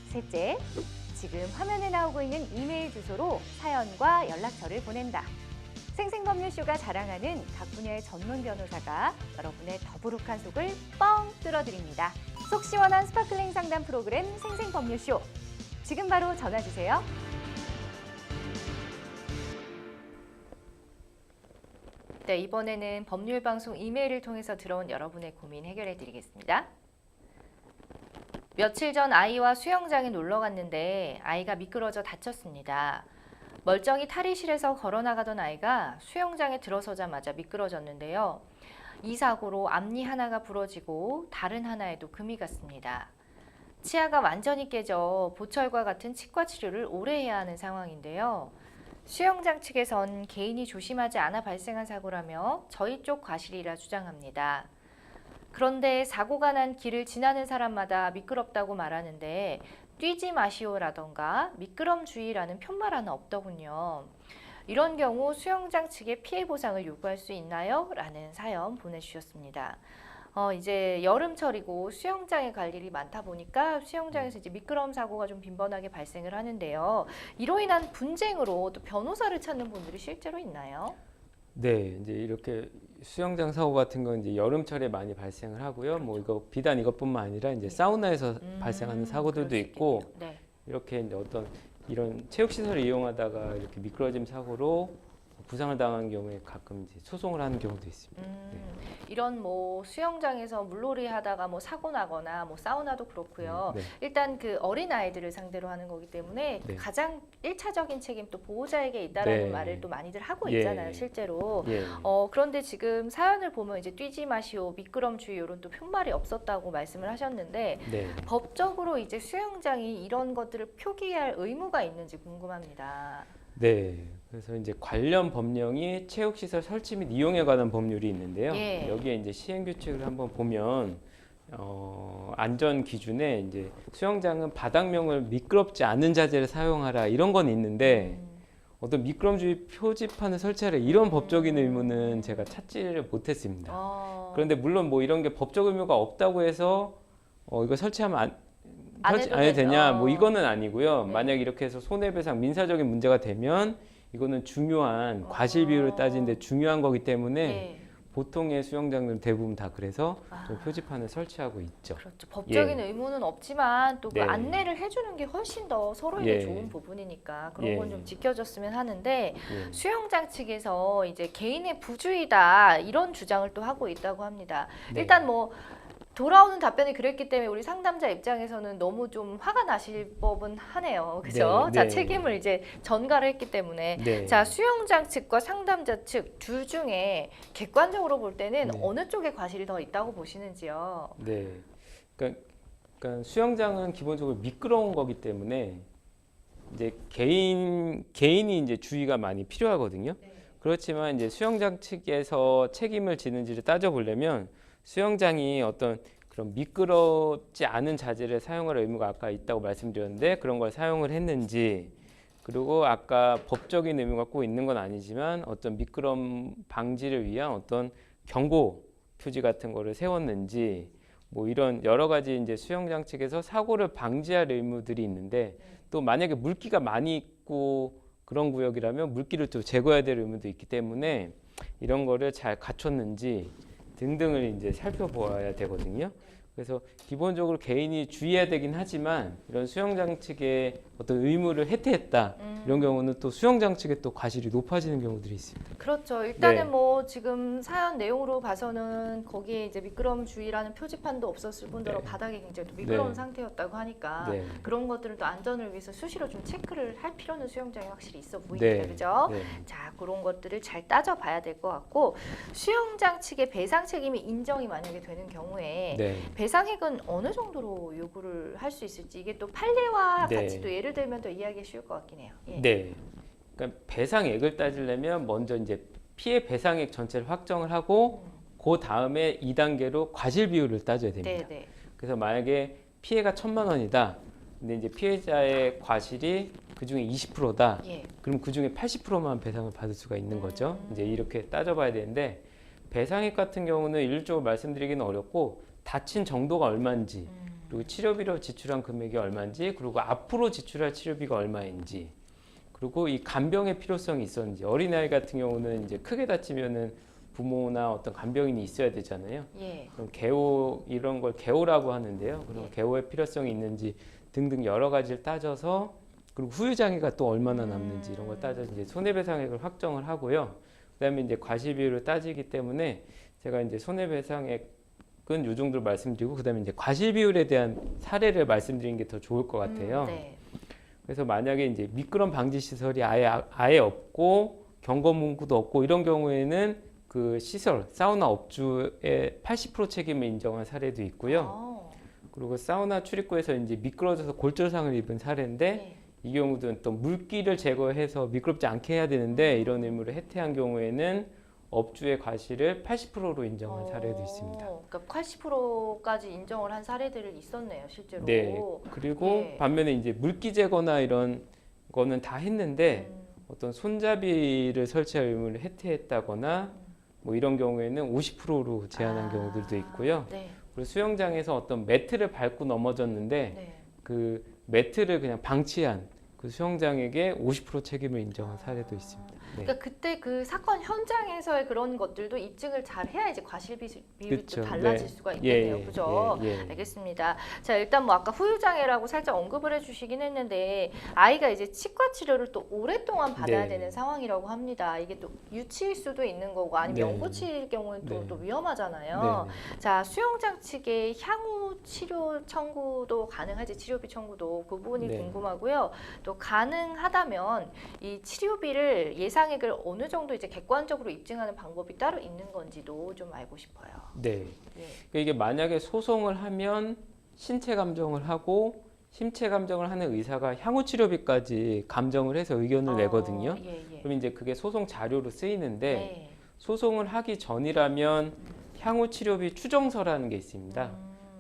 셋째, 지금 화면에 나오고 있는 이메일 주소로 사연과 연락처를 보낸다. 생생법률쇼가 자랑하는 각 분야의 전문 변호사가 여러분의 더부룩한 속을 뻥 뚫어드립니다. 속 시원한 스파클링 상담 프로그램 생생법률쇼. 지금 바로 전화 주세요. 네, 이번에는 법률방송 이메일을 통해서 들어온 여러분의 고민 해결해 드리겠습니다. 며칠 전 아이와 수영장에 놀러 갔는데 아이가 미끄러져 다쳤습니다. 멀쩡히 탈의실에서 걸어나가던 아이가 수영장에 들어서자마자 미끄러졌는데요. 이 사고로 앞니 하나가 부러지고 다른 하나에도 금이 갔습니다. 치아가 완전히 깨져 보철과 같은 치과 치료를 오래 해야 하는 상황인데요. 수영장 측에선 개인이 조심하지 않아 발생한 사고라며 저희 쪽 과실이라 주장합니다. 그런데 사고가 난 길을 지나는 사람마다 미끄럽다고 말하는데 뛰지 마시오라던가 미끄럼주의라는 편말 하나 없더군요. 이런 경우 수영장 측에 피해 보상을 요구할 수 있나요? 라는 사연 보내주셨습니다. 이제 여름철이고 수영장에 갈 일이 많다 보니까 수영장에서 이제 미끄럼 사고가 좀 빈번하게 발생을 하는데요. 이로 인한 분쟁으로 또 변호사를 찾는 분들이 실제로 있나요? 네, 이제 이렇게 수영장 사고 같은 건 이제 여름철에 많이 발생을 하고요. 뭐 이거 비단 이것뿐만 아니라 이제 사우나에서 발생하는 사고들도 있고, 네. 이렇게 이제 어떤 이런 체육 시설을 이용하다가 이렇게 미끄러짐 사고로 부상을 당한 경우에 가끔 이제 소송을 하는 경우도 있습니다. 이런 뭐 수영장에서 물놀이 하다가 뭐 사고 나거나 뭐 사우나도 그렇고요. 네. 일단 그 어린 아이들을 상대로 하는 거기 때문에 네. 가장 1차적인 책임 또 보호자에게 있다라는 네. 말을 또 많이들 하고 예. 있잖아요, 실제로. 예. 그런데 지금 사연을 보면 이제 뛰지 마시오, 미끄럼주의 이런 또 편말이 없었다고 말씀을 하셨는데 네. 법적으로 이제 수영장이 이런 것들을 표기할 의무가 있는지 궁금합니다. 네. 그래서 이제 관련 법령이 체육시설 설치 및 이용에 관한 법률이 있는데요. 예. 여기에 이제 시행규칙을 한번 보면 안전 기준에 이제 수영장은 바닥면을 미끄럽지 않은 자재를 사용하라 이런 건 있는데 어떤 미끄럼주의 표지판을 설치하라 이런 법적인 의무는 제가 찾지를 못했습니다. 그런데 물론 뭐 이런 게 법적 의무가 없다고 해서 이거 설치하면 안 해도 되냐 뭐 이거는 아니고요. 네. 만약 이렇게 해서 손해배상 민사적인 문제가 되면 이거는 중요한 과실 비율을 따지는데 중요한 거기 때문에 네. 보통의 수영장들은 대부분 다 그래서 좀 표지판을 설치하고 있죠. 그렇죠. 법적인 예. 의무는 없지만 또 그 네. 안내를 해주는 게 훨씬 더 서로에게 예. 좋은 부분이니까 그런 예. 건 좀 지켜줬으면 하는데 예. 수영장 측에서 이제 개인의 부주의다 이런 주장을 또 하고 있다고 합니다. 네. 일단 뭐 돌아오는 답변이 그랬기 때문에 우리 상담자 입장에서는 너무 좀 화가 나실 법은 하네요. 그죠? 네, 자, 네. 책임을 이제 전가를 했기 때문에. 네. 자, 수영장 측과 상담자 측 둘 중에 객관적으로 볼 때는 네. 어느 쪽에 과실이 더 있다고 보시는지요? 네. 그러니까 수영장은 기본적으로 미끄러운 거기 때문에 이제 개인이 이제 주의가 많이 필요하거든요. 그렇지만 이제 수영장 측에서 책임을 지는지를 따져보려면 수영장이 어떤 그런 미끄럽지 않은 자재를 사용할 의무가 아까 있다고 말씀드렸는데 그런 걸 사용을 했는지, 그리고 아까 법적인 의무가 꼭 있는 건 아니지만 어떤 미끄럼 방지를 위한 어떤 경고 표지 같은 거를 세웠는지, 뭐 이런 여러 가지 이제 수영장 측에서 사고를 방지할 의무들이 있는데, 또 만약에 물기가 많이 있고 그런 구역이라면 물기를 또 제거해야 될 의무도 있기 때문에 이런 거를 잘 갖췄는지 등등을 이제 살펴보아야 되거든요. 그래서 기본적으로 개인이 주의해야 되긴 하지만 이런 수영장 측의 어떤 의무를 해태했다 이런 경우는 또 수영장 측에 또 과실이 높아지는 경우들이 있습니다. 그렇죠. 일단은 네. 뭐 지금 사연 내용으로 봐서는 거기에 이제 미끄럼 주의라는 표지판도 없었을 뿐더러 네. 바닥이 굉장히 또 미끄러운 네. 상태였다고 하니까 네. 그런 것들을 또 안전을 위해서 수시로 좀 체크를 할 필요는 수영장에 확실히 있어 보입니다. 네. 그죠? 네. 자, 그런 것들을 잘 따져봐야 될 것 같고, 수영장 측의 배상 책임이 인정이 만약에 되는 경우에 네. 배상액은 어느 정도로 요구를 할 수 있을지, 이게 또 판례와 네. 같이 또 예를 들면 더 이해하기 쉬울 것 같긴 해요. 예. 네. 그러니까 배상액을 따지려면 먼저 이제 피해 배상액 전체를 확정을 하고 그 다음에 2단계로 과실 비율을 따져야 됩니다. 네, 네. 그래서 만약에 피해가 1,000만 원이다. 근데 이제 피해자의 과실이 그 중에 20%다. 예. 그럼 그 중에 80%만 배상을 받을 수가 있는 거죠. 이제 이렇게 따져봐야 되는데, 배상액 같은 경우는 일률적으로 말씀드리기는 어렵고 다친 정도가 얼마인지, 그리고 치료비로 지출한 금액이 얼마인지, 그리고 앞으로 지출할 치료비가 얼마인지, 그리고 이 간병의 필요성이 있었는지. 어린아이 같은 경우는 이제 크게 다치면은 부모나 어떤 간병인이 있어야 되잖아요. 예. 그럼 개호, 이런 걸 개호라고 하는데요. 그럼 개호의 필요성이 있는지 등등 여러 가지를 따져서, 그리고 후유 장애가 또 얼마나 남는지 이런 걸 따져서 이제 손해배상액을 확정을 하고요. 그다음에 이제 과실 비율을 따지기 때문에 제가 이제 손해배상액은 요 정도로 말씀드리고, 그다음에 이제 과실 비율에 대한 사례를 말씀드리는 게 더 좋을 것 같아요. 네. 그래서 만약에 이제 미끄럼 방지 시설이 아예 없고 경고 문구도 없고 이런 경우에는 그 시설 사우나 업주의 80% 책임을 인정한 사례도 있고요. 그리고 사우나 출입구에서 이제 미끄러져서 골절상을 입은 사례인데 네. 이 경우도 어떤 물기를 제거해서 미끄럽지 않게 해야 되는데 이런 의무를 해태한 경우에는 업주의 과실을 80%로 인정한 사례도 있습니다. 그러니까 80%까지 인정을 한 사례들이 있었네요, 실제로. 네. 그리고 예. 반면에 이제 물기 제거나 이런 거는 다 했는데 어떤 손잡이를 설치할 의무를 해태했다거나 뭐 이런 경우에는 50%로 제한한 경우들도 있고요. 네. 그리고 수영장에서 어떤 매트를 밟고 넘어졌는데 네. 그 매트를 그냥 방치한 그 수영장에게 50% 책임을 인정한 사례도 있습니다. 네. 그러니까 그때 그 사건 현장에서의 그런 것들도 입증을 잘 해야 이제 과실 비율이 그쵸. 또 달라질 네. 수가 있겠네요. 예, 그죠? 예, 예. 알겠습니다. 자, 일단 뭐 아까 후유장애라고 살짝 언급을 해주시긴 했는데 아이가 이제 치과 치료를 또 오랫동안 받아야 네. 되는 상황이라고 합니다. 이게 또 유치일 수도 있는 거고 아니면 네. 연고치일 경우는 네. 또 위험하잖아요. 네. 자, 수영장 측의 향후 치료 청구도 가능할지 치료비 청구도 그 부분이 네. 궁금하고요. 또 가능하다면 이 치료비를 예상액을 어느 정도 이제 객관적으로 입증하는 방법이 따로 있는 건지도 좀 알고 싶어요. 네. 예. 그러니까 이게 만약에 소송을 하면 신체 감정을 하고 신체 감정을 하는 의사가 향후 치료비까지 감정을 해서 의견을 내거든요. 예, 예. 그럼 이제 그게 소송 자료로 쓰이는데 네. 소송을 하기 전이라면 향후 치료비 추정서라는 게 있습니다.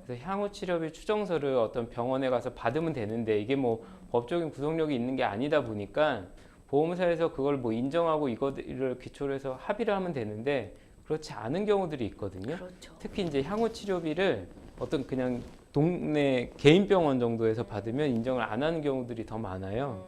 그래서 향후 치료비 추정서를 어떤 병원에 가서 받으면 되는데 이게 뭐 법적인 구속력이 있는 게 아니다 보니까 보험사에서 그걸 뭐 인정하고 이거를 기초로 해서 합의를 하면 되는데 그렇지 않은 경우들이 있거든요. 그렇죠. 특히 이제 향후 치료비를 어떤 그냥 동네 개인 병원 정도에서 받으면 인정을 안 하는 경우들이 더 많아요.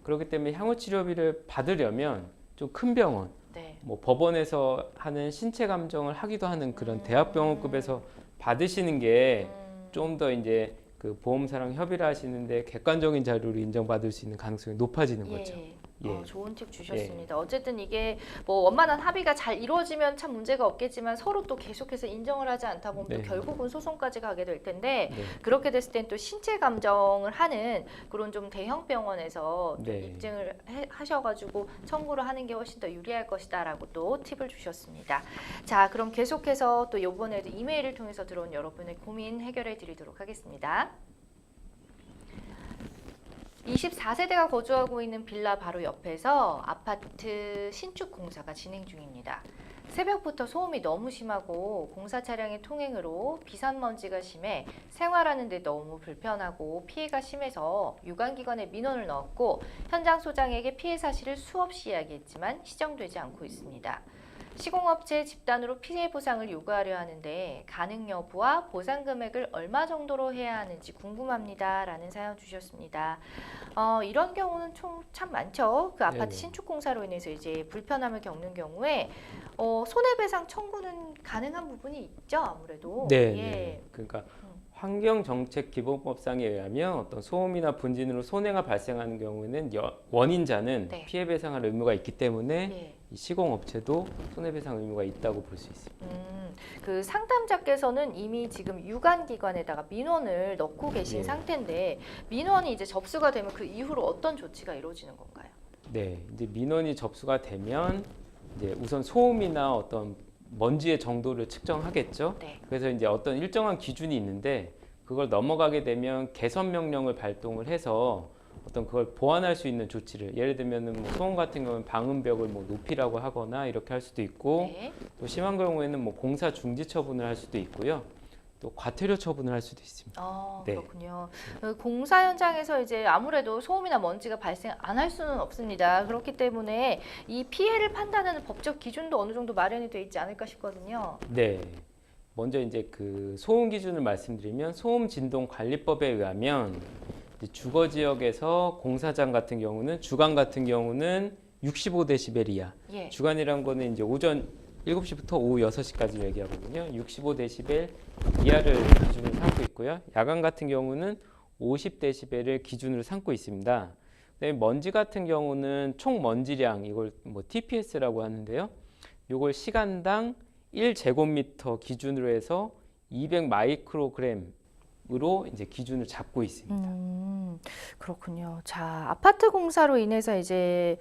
그렇기 때문에 향후 치료비를 받으려면 좀 큰 병원, 네. 뭐 법원에서 하는 신체 감정을 하기도 하는 그런 대학병원급에서 받으시는 게 좀 더 이제 그 보험사랑 협의를 하시는데 객관적인 자료로 인정받을 수 있는 가능성이 높아지는 거죠. 예. 좋은 팁 주셨습니다. 어쨌든 이게 뭐 원만한 합의가 잘 이루어지면 참 문제가 없겠지만 서로 또 계속해서 인정을 하지 않다 보면 네. 또 결국은 소송까지 가게 될 텐데 네. 그렇게 됐을 땐 또 신체 감정을 하는 그런 좀 대형 병원에서 좀 네. 입증을 하셔가지고 청구를 하는 게 훨씬 더 유리할 것이다라고 또 팁을 주셨습니다. 자, 그럼 계속해서 또 이번에도 이메일을 통해서 들어온 여러분의 고민 해결해 드리도록 하겠습니다. 24세대가 거주하고 있는 빌라 바로 옆에서 아파트 신축 공사가 진행 중입니다. 새벽부터 소음이 너무 심하고 공사 차량의 통행으로 비산먼지가 심해 생활하는 데 너무 불편하고 피해가 심해서 유관기관에 민원을 넣었고 현장 소장에게 피해 사실을 수없이 이야기했지만 시정되지 않고 있습니다. 시공업체 집단으로 피해 보상을 요구하려 하는데 가능 여부와 보상 금액을 얼마 정도로 해야 하는지 궁금합니다. 라는 사연 주셨습니다. 이런 경우는 참 많죠. 그 아파트 네네. 신축 공사로 인해서 이제 불편함을 겪는 경우에 손해배상 청구는 가능한 부분이 있죠. 아무래도. 네. 예. 네. 그러니까 환경정책기본법상에 의하면 어떤 소음이나 분진으로 손해가 발생하는 경우에는 원인자는 네. 피해 배상할 의무가 있기 때문에 예. 이 시공업체도 손해배상 의무가 있다고 볼 수 있습니다. 그 상담자께서는 이미 지금 유관기관에다가 민원을 넣고 계신 네. 상태인데 민원이 이제 접수가 되면 그 이후로 어떤 조치가 이루어지는 건가요? 네, 이제 민원이 접수가 되면 이제 우선 소음이나 어떤 먼지의 정도를 측정하겠죠. 네. 그래서 이제 어떤 일정한 기준이 있는데 그걸 넘어가게 되면 개선 명령을 발동을 해서 어떤 그걸 보완할 수 있는 조치를 예를 들면은 뭐 소음 같은 경우는 방음벽을 뭐 높이라고 하거나 이렇게 할 수도 있고 네. 또 심한 경우에는 뭐 공사 중지 처분을 할 수도 있고요. 또 과태료 처분을 할 수도 있습니다. 네. 그렇군요. 공사 현장에서 이제 아무래도 소음이나 먼지가 발생 안 할 수는 없습니다. 그렇기 때문에 이 피해를 판단하는 법적 기준도 어느 정도 마련이 돼 있지 않을까 싶거든요. 네. 먼저 이제 그 소음 기준을 말씀드리면 소음 진동 관리법에 의하면 이제 주거 지역에서 공사장 같은 경우는 주간 같은 경우는 65데시벨 이하. 예. 주간이란 거는 이제 오전 7시부터 오후 6시까지 얘기하거든요. 65데시벨 이하를 기준으로 삼고 있고요. 야간 같은 경우는 50데시벨을 기준으로 삼고 있습니다. 그다음에 먼지 같은 경우는 총 먼지량 이걸 뭐 TPS라고 하는데요. 이걸 시간당 1제곱미터 기준으로 해서 200 마이크로그램으로 이제 기준을 잡고 있습니다. 그렇군요. 자, 아파트 공사로 인해서 이제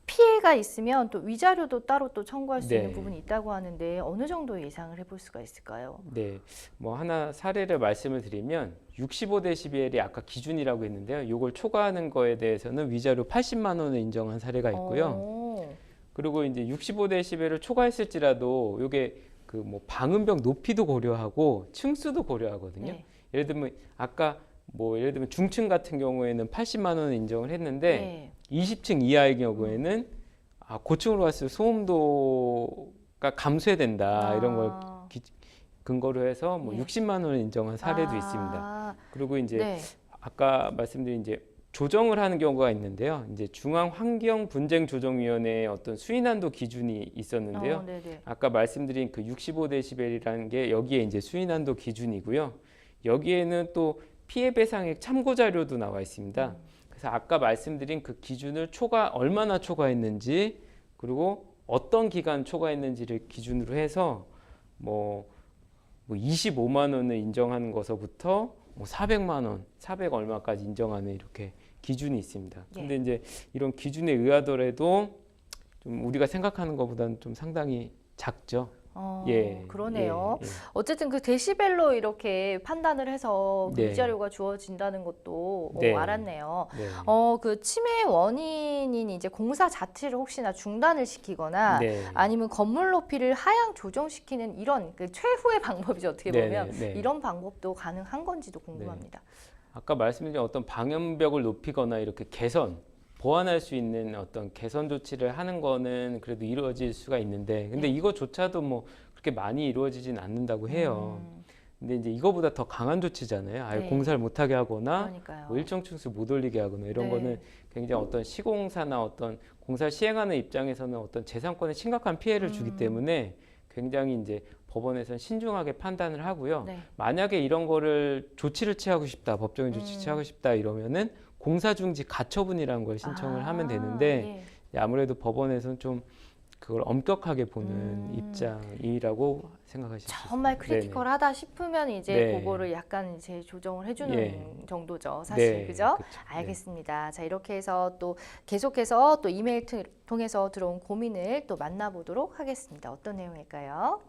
피해가 있으면 또 위자료도 따로 또 청구할 수 있는 네. 부분이 있다고 하는데 어느 정도 예상을 해볼 수가 있을까요? 네, 뭐 하나 사례를 말씀을 드리면 65데시벨이 아까 기준이라고 했는데요. 이걸 초과하는 거에 대해서는 위자료 80만 원을 인정한 사례가 있고요. 오. 그리고 이제 65데시벨을 초과했을지라도 이게 그 뭐 방음벽 높이도 고려하고 층수도 고려하거든요. 네. 예를 들면 아까 뭐 예를 들면 중층 같은 경우에는 80만 원을 인정을 했는데 네. 20층 이하의 경우에는 고층으로 갈수록 소음도가 감소된다 이런 걸 근거로 해서 뭐 네. 60만 원을 인정한 사례도 있습니다. 그리고 이제 네. 아까 말씀드린 이제 조정을 하는 경우가 있는데요. 이제 중앙환경분쟁조정위원회의 어떤 수위난도 기준이 있었는데요. 네네. 아까 말씀드린 그 65데시벨이라는 게 여기에 이제 수위난도 기준이고요. 여기에는 또 피해배상액 참고 자료도 나와 있습니다. 그래서 아까 말씀드린 그 기준을 얼마나 초과했는지 그리고 어떤 기간 초과했는지를 기준으로 해서 뭐 25만 원을 인정하는 것서부터 뭐 400만 원, 400 얼마까지 인정하는 이렇게 기준이 있습니다. 근데 이제 이런 기준에 의하더라도 좀 우리가 생각하는 것보다는 좀 상당히 작죠. 그러네요. 어쨌든 그 데시벨로 이렇게 판단을 해서 그 네. 위자료가 주어진다는 것도 네. 알았네요. 네. 그 치매 원인인 이제 공사 자체를 혹시나 중단을 시키거나 네. 아니면 건물 높이를 하향 조정시키는 이런 그 최후의 방법이죠. 어떻게 보면 네. 이런 방법도 가능한 건지도 궁금합니다. 아까 말씀드린 어떤 방음벽을 높이거나 이렇게 보완할 수 있는 어떤 개선 조치를 하는 거는 그래도 이루어질 수가 있는데 근데 이거조차도 뭐 그렇게 많이 이루어지진 않는다고 해요. 근데 이제 이거보다 더 강한 조치잖아요. 아예 네. 공사를 못하게 하거나 그러니까요. 뭐 일정 층수 못 올리게 하거나 이런 네. 거는 굉장히 어떤 시공사나 어떤 공사를 시행하는 입장에서는 어떤 재산권에 심각한 피해를 주기 때문에 굉장히 이제 법원에서는 신중하게 판단을 하고요. 네. 만약에 이런 거를 조치를 취하고 싶다, 법적인 조치 취하고 싶다 이러면은 공사중지 가처분이라는 걸 신청을 하면 되는데 아무래도 법원에서는 좀 그걸 엄격하게 보는 입장이라고 생각하실 수 있습니다. 정말 크리티컬하다 싶으면 이제 네. 그거를 약간 이제 조정을 해주는 예. 정도죠, 사실. 네, 그죠? 그쵸. 알겠습니다. 자, 이렇게 해서 또 계속해서 또 이메일 통해서 들어온 고민을 또 만나보도록 하겠습니다. 어떤 내용일까요?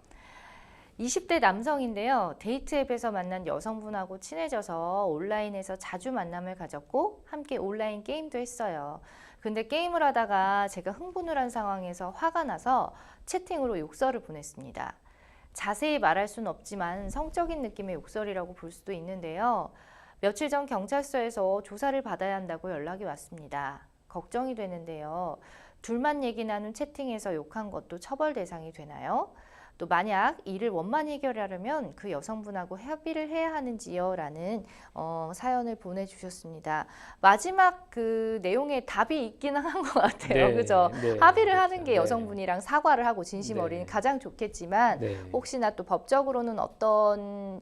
20대 남성인데요. 데이트 앱에서 만난 여성분하고 친해져서 온라인에서 자주 만남을 가졌고 함께 온라인 게임도 했어요. 근데 게임을 하다가 제가 흥분을 한 상황에서 화가 나서 채팅으로 욕설을 보냈습니다. 자세히 말할 수는 없지만 성적인 느낌의 욕설이라고 볼 수도 있는데요. 며칠 전 경찰서에서 조사를 받아야 한다고 연락이 왔습니다. 걱정이 되는데요. 둘만 얘기 나눈 채팅에서 욕한 것도 처벌 대상이 되나요? 또 만약 이를 원만 해결하려면 그 여성분하고 협의를 해야 하는지요? 라는 사연을 보내주셨습니다. 마지막 그 내용에 답이 있기는 한 것 같아요. 네, 그죠? 네, 합의를 그렇죠. 하는 게 여성분이랑 사과를 하고 진심 네. 어린이 가장 좋겠지만 네. 혹시나 또 법적으로는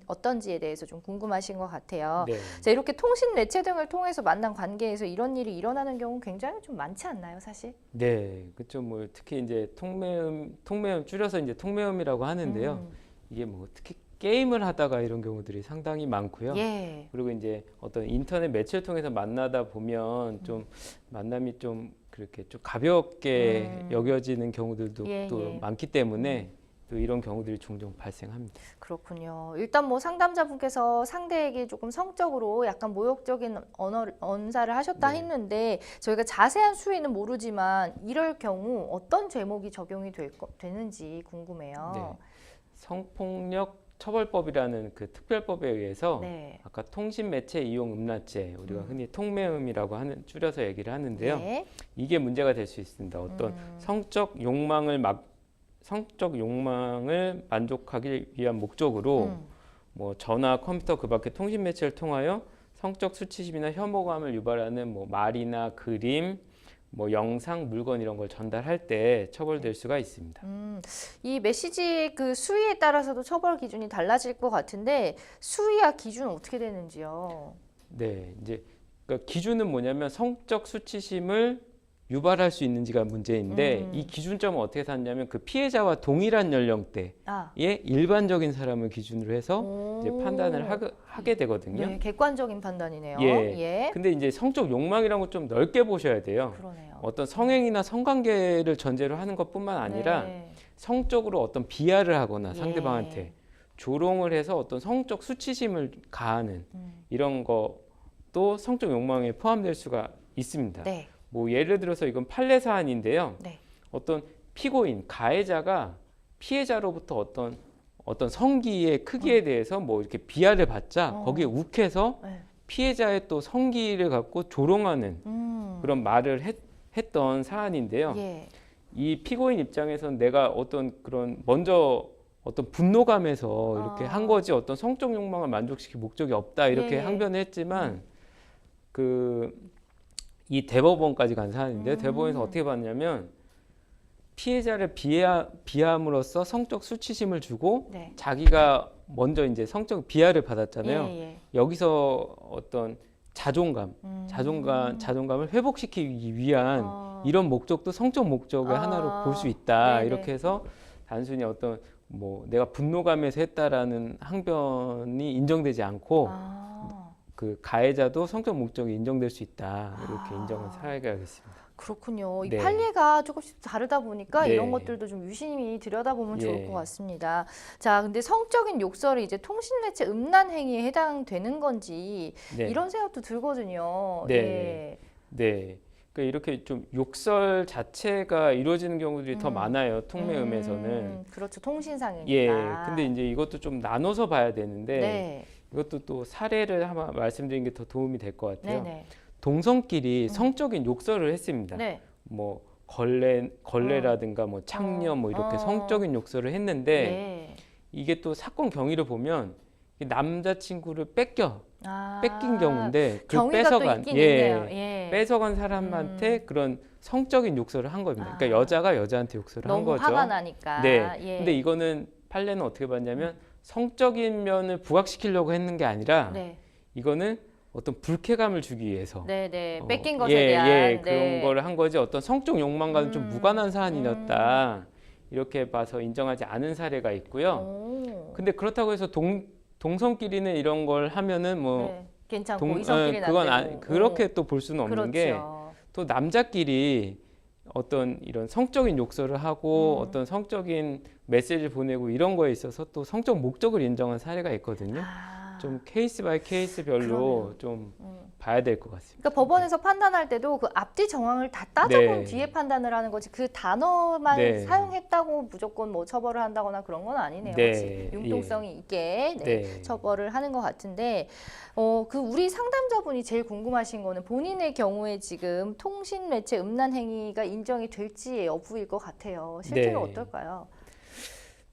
어떤지에 대해서 좀 궁금하신 것 같아요. 네. 자, 이렇게 통신 매체 등을 통해서 만난 관계에서 이런 일이 일어나는 경우 굉장히 좀 많지 않나요, 사실? 네, 그렇죠. 뭐 특히 이제 통매음 줄여서 이제 통매음이라고 하는데요. 이게 뭐 특히 게임을 하다가 이런 경우들이 상당히 많고요. 예. 그리고 이제 어떤 인터넷 매체를 통해서 만나다 보면 좀 만남이 좀 그렇게 좀 가볍게 여겨지는 경우들도 예, 또 예. 많기 때문에 또 이런 경우들이 종종 발생합니다. 그렇군요. 일단 뭐 상담자분께서 상대에게 조금 성적으로 약간 모욕적인 언사를 하셨다 네. 했는데 저희가 자세한 수위는 모르지만 이럴 경우 어떤 제목이 적용이 되는지 궁금해요. 네. 성폭력 처벌법이라는 그 특별법에 의해서 네. 아까 통신매체 이용 음란죄 우리가 흔히 통매음이라고 하는 줄여서 얘기를 하는데요. 네. 이게 문제가 될 수 있습니다. 어떤 성적 욕망을 만족하기 위한 목적으로 뭐 전화, 컴퓨터 그 밖에 통신 매체를 통하여 성적 수치심이나 혐오감을 유발하는 뭐 말이나 그림, 뭐 영상, 물건 이런 걸 전달할 때 처벌될 수가 있습니다. 이 메시지의 그 수위에 따라서도 처벌 기준이 달라질 것 같은데 수위와 기준은 어떻게 되는지요? 네, 이제 그러니까 기준은 뭐냐면 성적 수치심을 유발할 수 있는지가 문제인데 이 기준점은 어떻게 삼냐면 그 피해자와 동일한 연령대의 일반적인 사람을 기준으로 해서 이제 판단을 하게 되거든요. 네, 객관적인 판단이네요. 예. 근데 이제 성적 욕망이라는 걸 좀 넓게 보셔야 돼요. 그러네요. 어떤 성행위나 성관계를 전제로 하는 것뿐만 아니라 성적으로 어떤 비하를 하거나 상대방한테 조롱을 해서 어떤 성적 수치심을 가하는 이런 것도 성적 욕망에 포함될 수가 있습니다. 네. 뭐 예를 들어서 이건 판례 사안인데요. 네. 어떤 피고인, 가해자가 피해자로부터 어떤 성기의 크기에 대해서 뭐 이렇게 비하를 받자 거기에 욱해서 피해자의 또 성기를 갖고 조롱하는 그런 말을 했던 사안인데요. 이 피고인 입장에서는 내가 어떤 분노감에서 이렇게 한 거지 어떤 성적 욕망을 만족시킬 목적이 없다 이렇게 항변을 했지만 이 대법원까지 간 사안인데요. 대법원에서 어떻게 봤냐면 피해자를 비하함으로써 성적 수치심을 주고 자기가 먼저 이제 성적 비하를 받았잖아요. 여기서 어떤 자존감을 회복시키기 위한 이런 목적도 성적 목적의 하나로 볼 수 있다. 이렇게 해서 단순히 어떤 뭐 내가 분노감에서 했다라는 항변이 인정되지 않고 그 가해자도 성적 목적이 인정될 수 있다. 이렇게 인정한 사례가 있습니다. 그렇군요. 이 판례가 조금씩 다르다 보니까 이런 것들도 좀 유심히 들여다보면 좋을 것 같습니다. 자, 근데 성적인 욕설이 이제 통신매체 음란 행위에 해당되는 건지 이런 생각도 들거든요. 그러니까 이렇게 좀 욕설 자체가 이루어지는 경우들이 더 많아요. 통매음에서는. 그렇죠. 통신상이니까. 근데 이제 이것도 좀 나눠서 봐야 되는데 이것도 또 사례를 한번 말씀드리는 게 더 도움이 될 것 같아요. 동성끼리 성적인 욕설을 했습니다. 뭐 걸레라든가 뭐 창녀 뭐 이렇게 성적인 욕설을 했는데 이게 또 사건 경위를 보면 남자친구를 뺏긴 경우인데 그 뺏어간 사람한테 그런 성적인 욕설을 한 겁니다. 그러니까 여자가 여자한테 욕설을 한 거죠. 너무 화가 나니까. 근데 이거는 판례는 어떻게 봤냐면 성적인 면을 부각시키려고 했는 게 아니라 이거는 어떤 불쾌감을 주기 위해서 뺏긴 것에 대한 그런 거를 한 거지 어떤 성적 욕망과는 좀 무관한 사안이었다 이렇게 봐서 인정하지 않은 사례가 있고요. 근데 그렇다고 해서 동성끼리는 이런 걸 하면은 뭐 괜찮고 이성끼리는 안 되고 그렇게 또 볼 수는 없는 게 또 남자끼리 어떤 이런 성적인 욕설을 하고 어떤 성적인 메시지를 보내고 이런 거에 있어서 또 성적 목적을 인정한 사례가 있거든요. 좀 케이스 바이 케이스별로 좀 봐야 될 것 같습니다. 그러니까 법원에서 판단할 때도 그 앞뒤 정황을 다 따져본 뒤에 판단을 하는 거지 그 단어만 사용했다고 무조건 뭐 처벌을 한다거나 그런 건 아니네요. 융통성이 있게 처벌을 하는 것 같은데 그 우리 상담자분이 제일 궁금하신 거는 본인의 경우에 지금 통신매체 음란 행위가 인정이 될지 여부일 것 같아요. 실제로 어떨까요?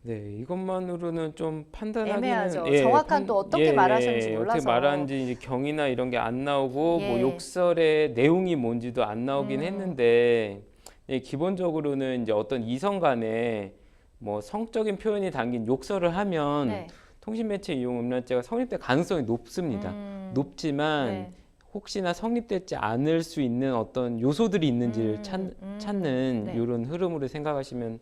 이것만으로는 좀 판단하기는 애매하죠. 정확한 또 어떻게 말하셨는지 몰라서 어떻게 말하는지 이제 경위나 이런 게 안 나오고 뭐 욕설의 내용이 뭔지도 안 나오긴 했는데 기본적으로는 이제 어떤 이성 간에 뭐 성적인 표현이 담긴 욕설을 하면 통신매체 이용 음란죄가 성립될 가능성이 높습니다. 높지만 혹시나 성립되지 않을 수 있는 어떤 요소들이 있는지를 찾는 이런 흐름으로 생각하시면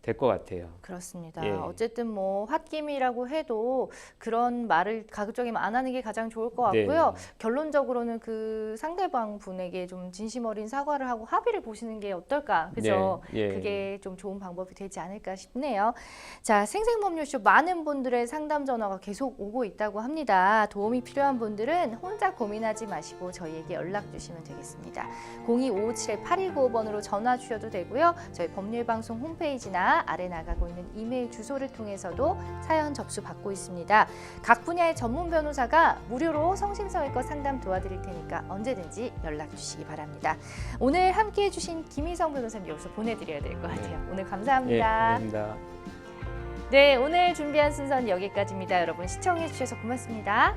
될 것 같아요. 그렇습니다. 어쨌든 뭐 홧김이라고 해도 그런 말을 가급적이면 안 하는 게 가장 좋을 것 같고요. 결론적으로는 그 상대방 분에게 좀 진심 어린 사과를 하고 합의를 보시는 게 어떨까. 그죠? 그게 좀 좋은 방법이 되지 않을까 싶네요. 자, 생생법률쇼 많은 분들의 상담 전화가 계속 오고 있다고 합니다. 도움이 필요한 분들은 혼자 고민하지 마시고 저희에게 연락 주시면 되겠습니다. 02557-8295번으로 전화 주셔도 되고요. 저희 법률방송 홈페이지나 아래 나가고 있는 이메일 주소를 통해서도 사연 접수 받고 있습니다. 각 분야의 전문 변호사가 무료로 성심성의껏 상담 도와드릴 테니까 언제든지 연락 주시기 바랍니다. 오늘 함께해 주신 김희성 변호사님 여기서 보내드려야 될 것 같아요. 오늘 감사합니다. 감사합니다. 네, 오늘 준비한 순서는 여기까지입니다. 여러분 시청해 주셔서 고맙습니다.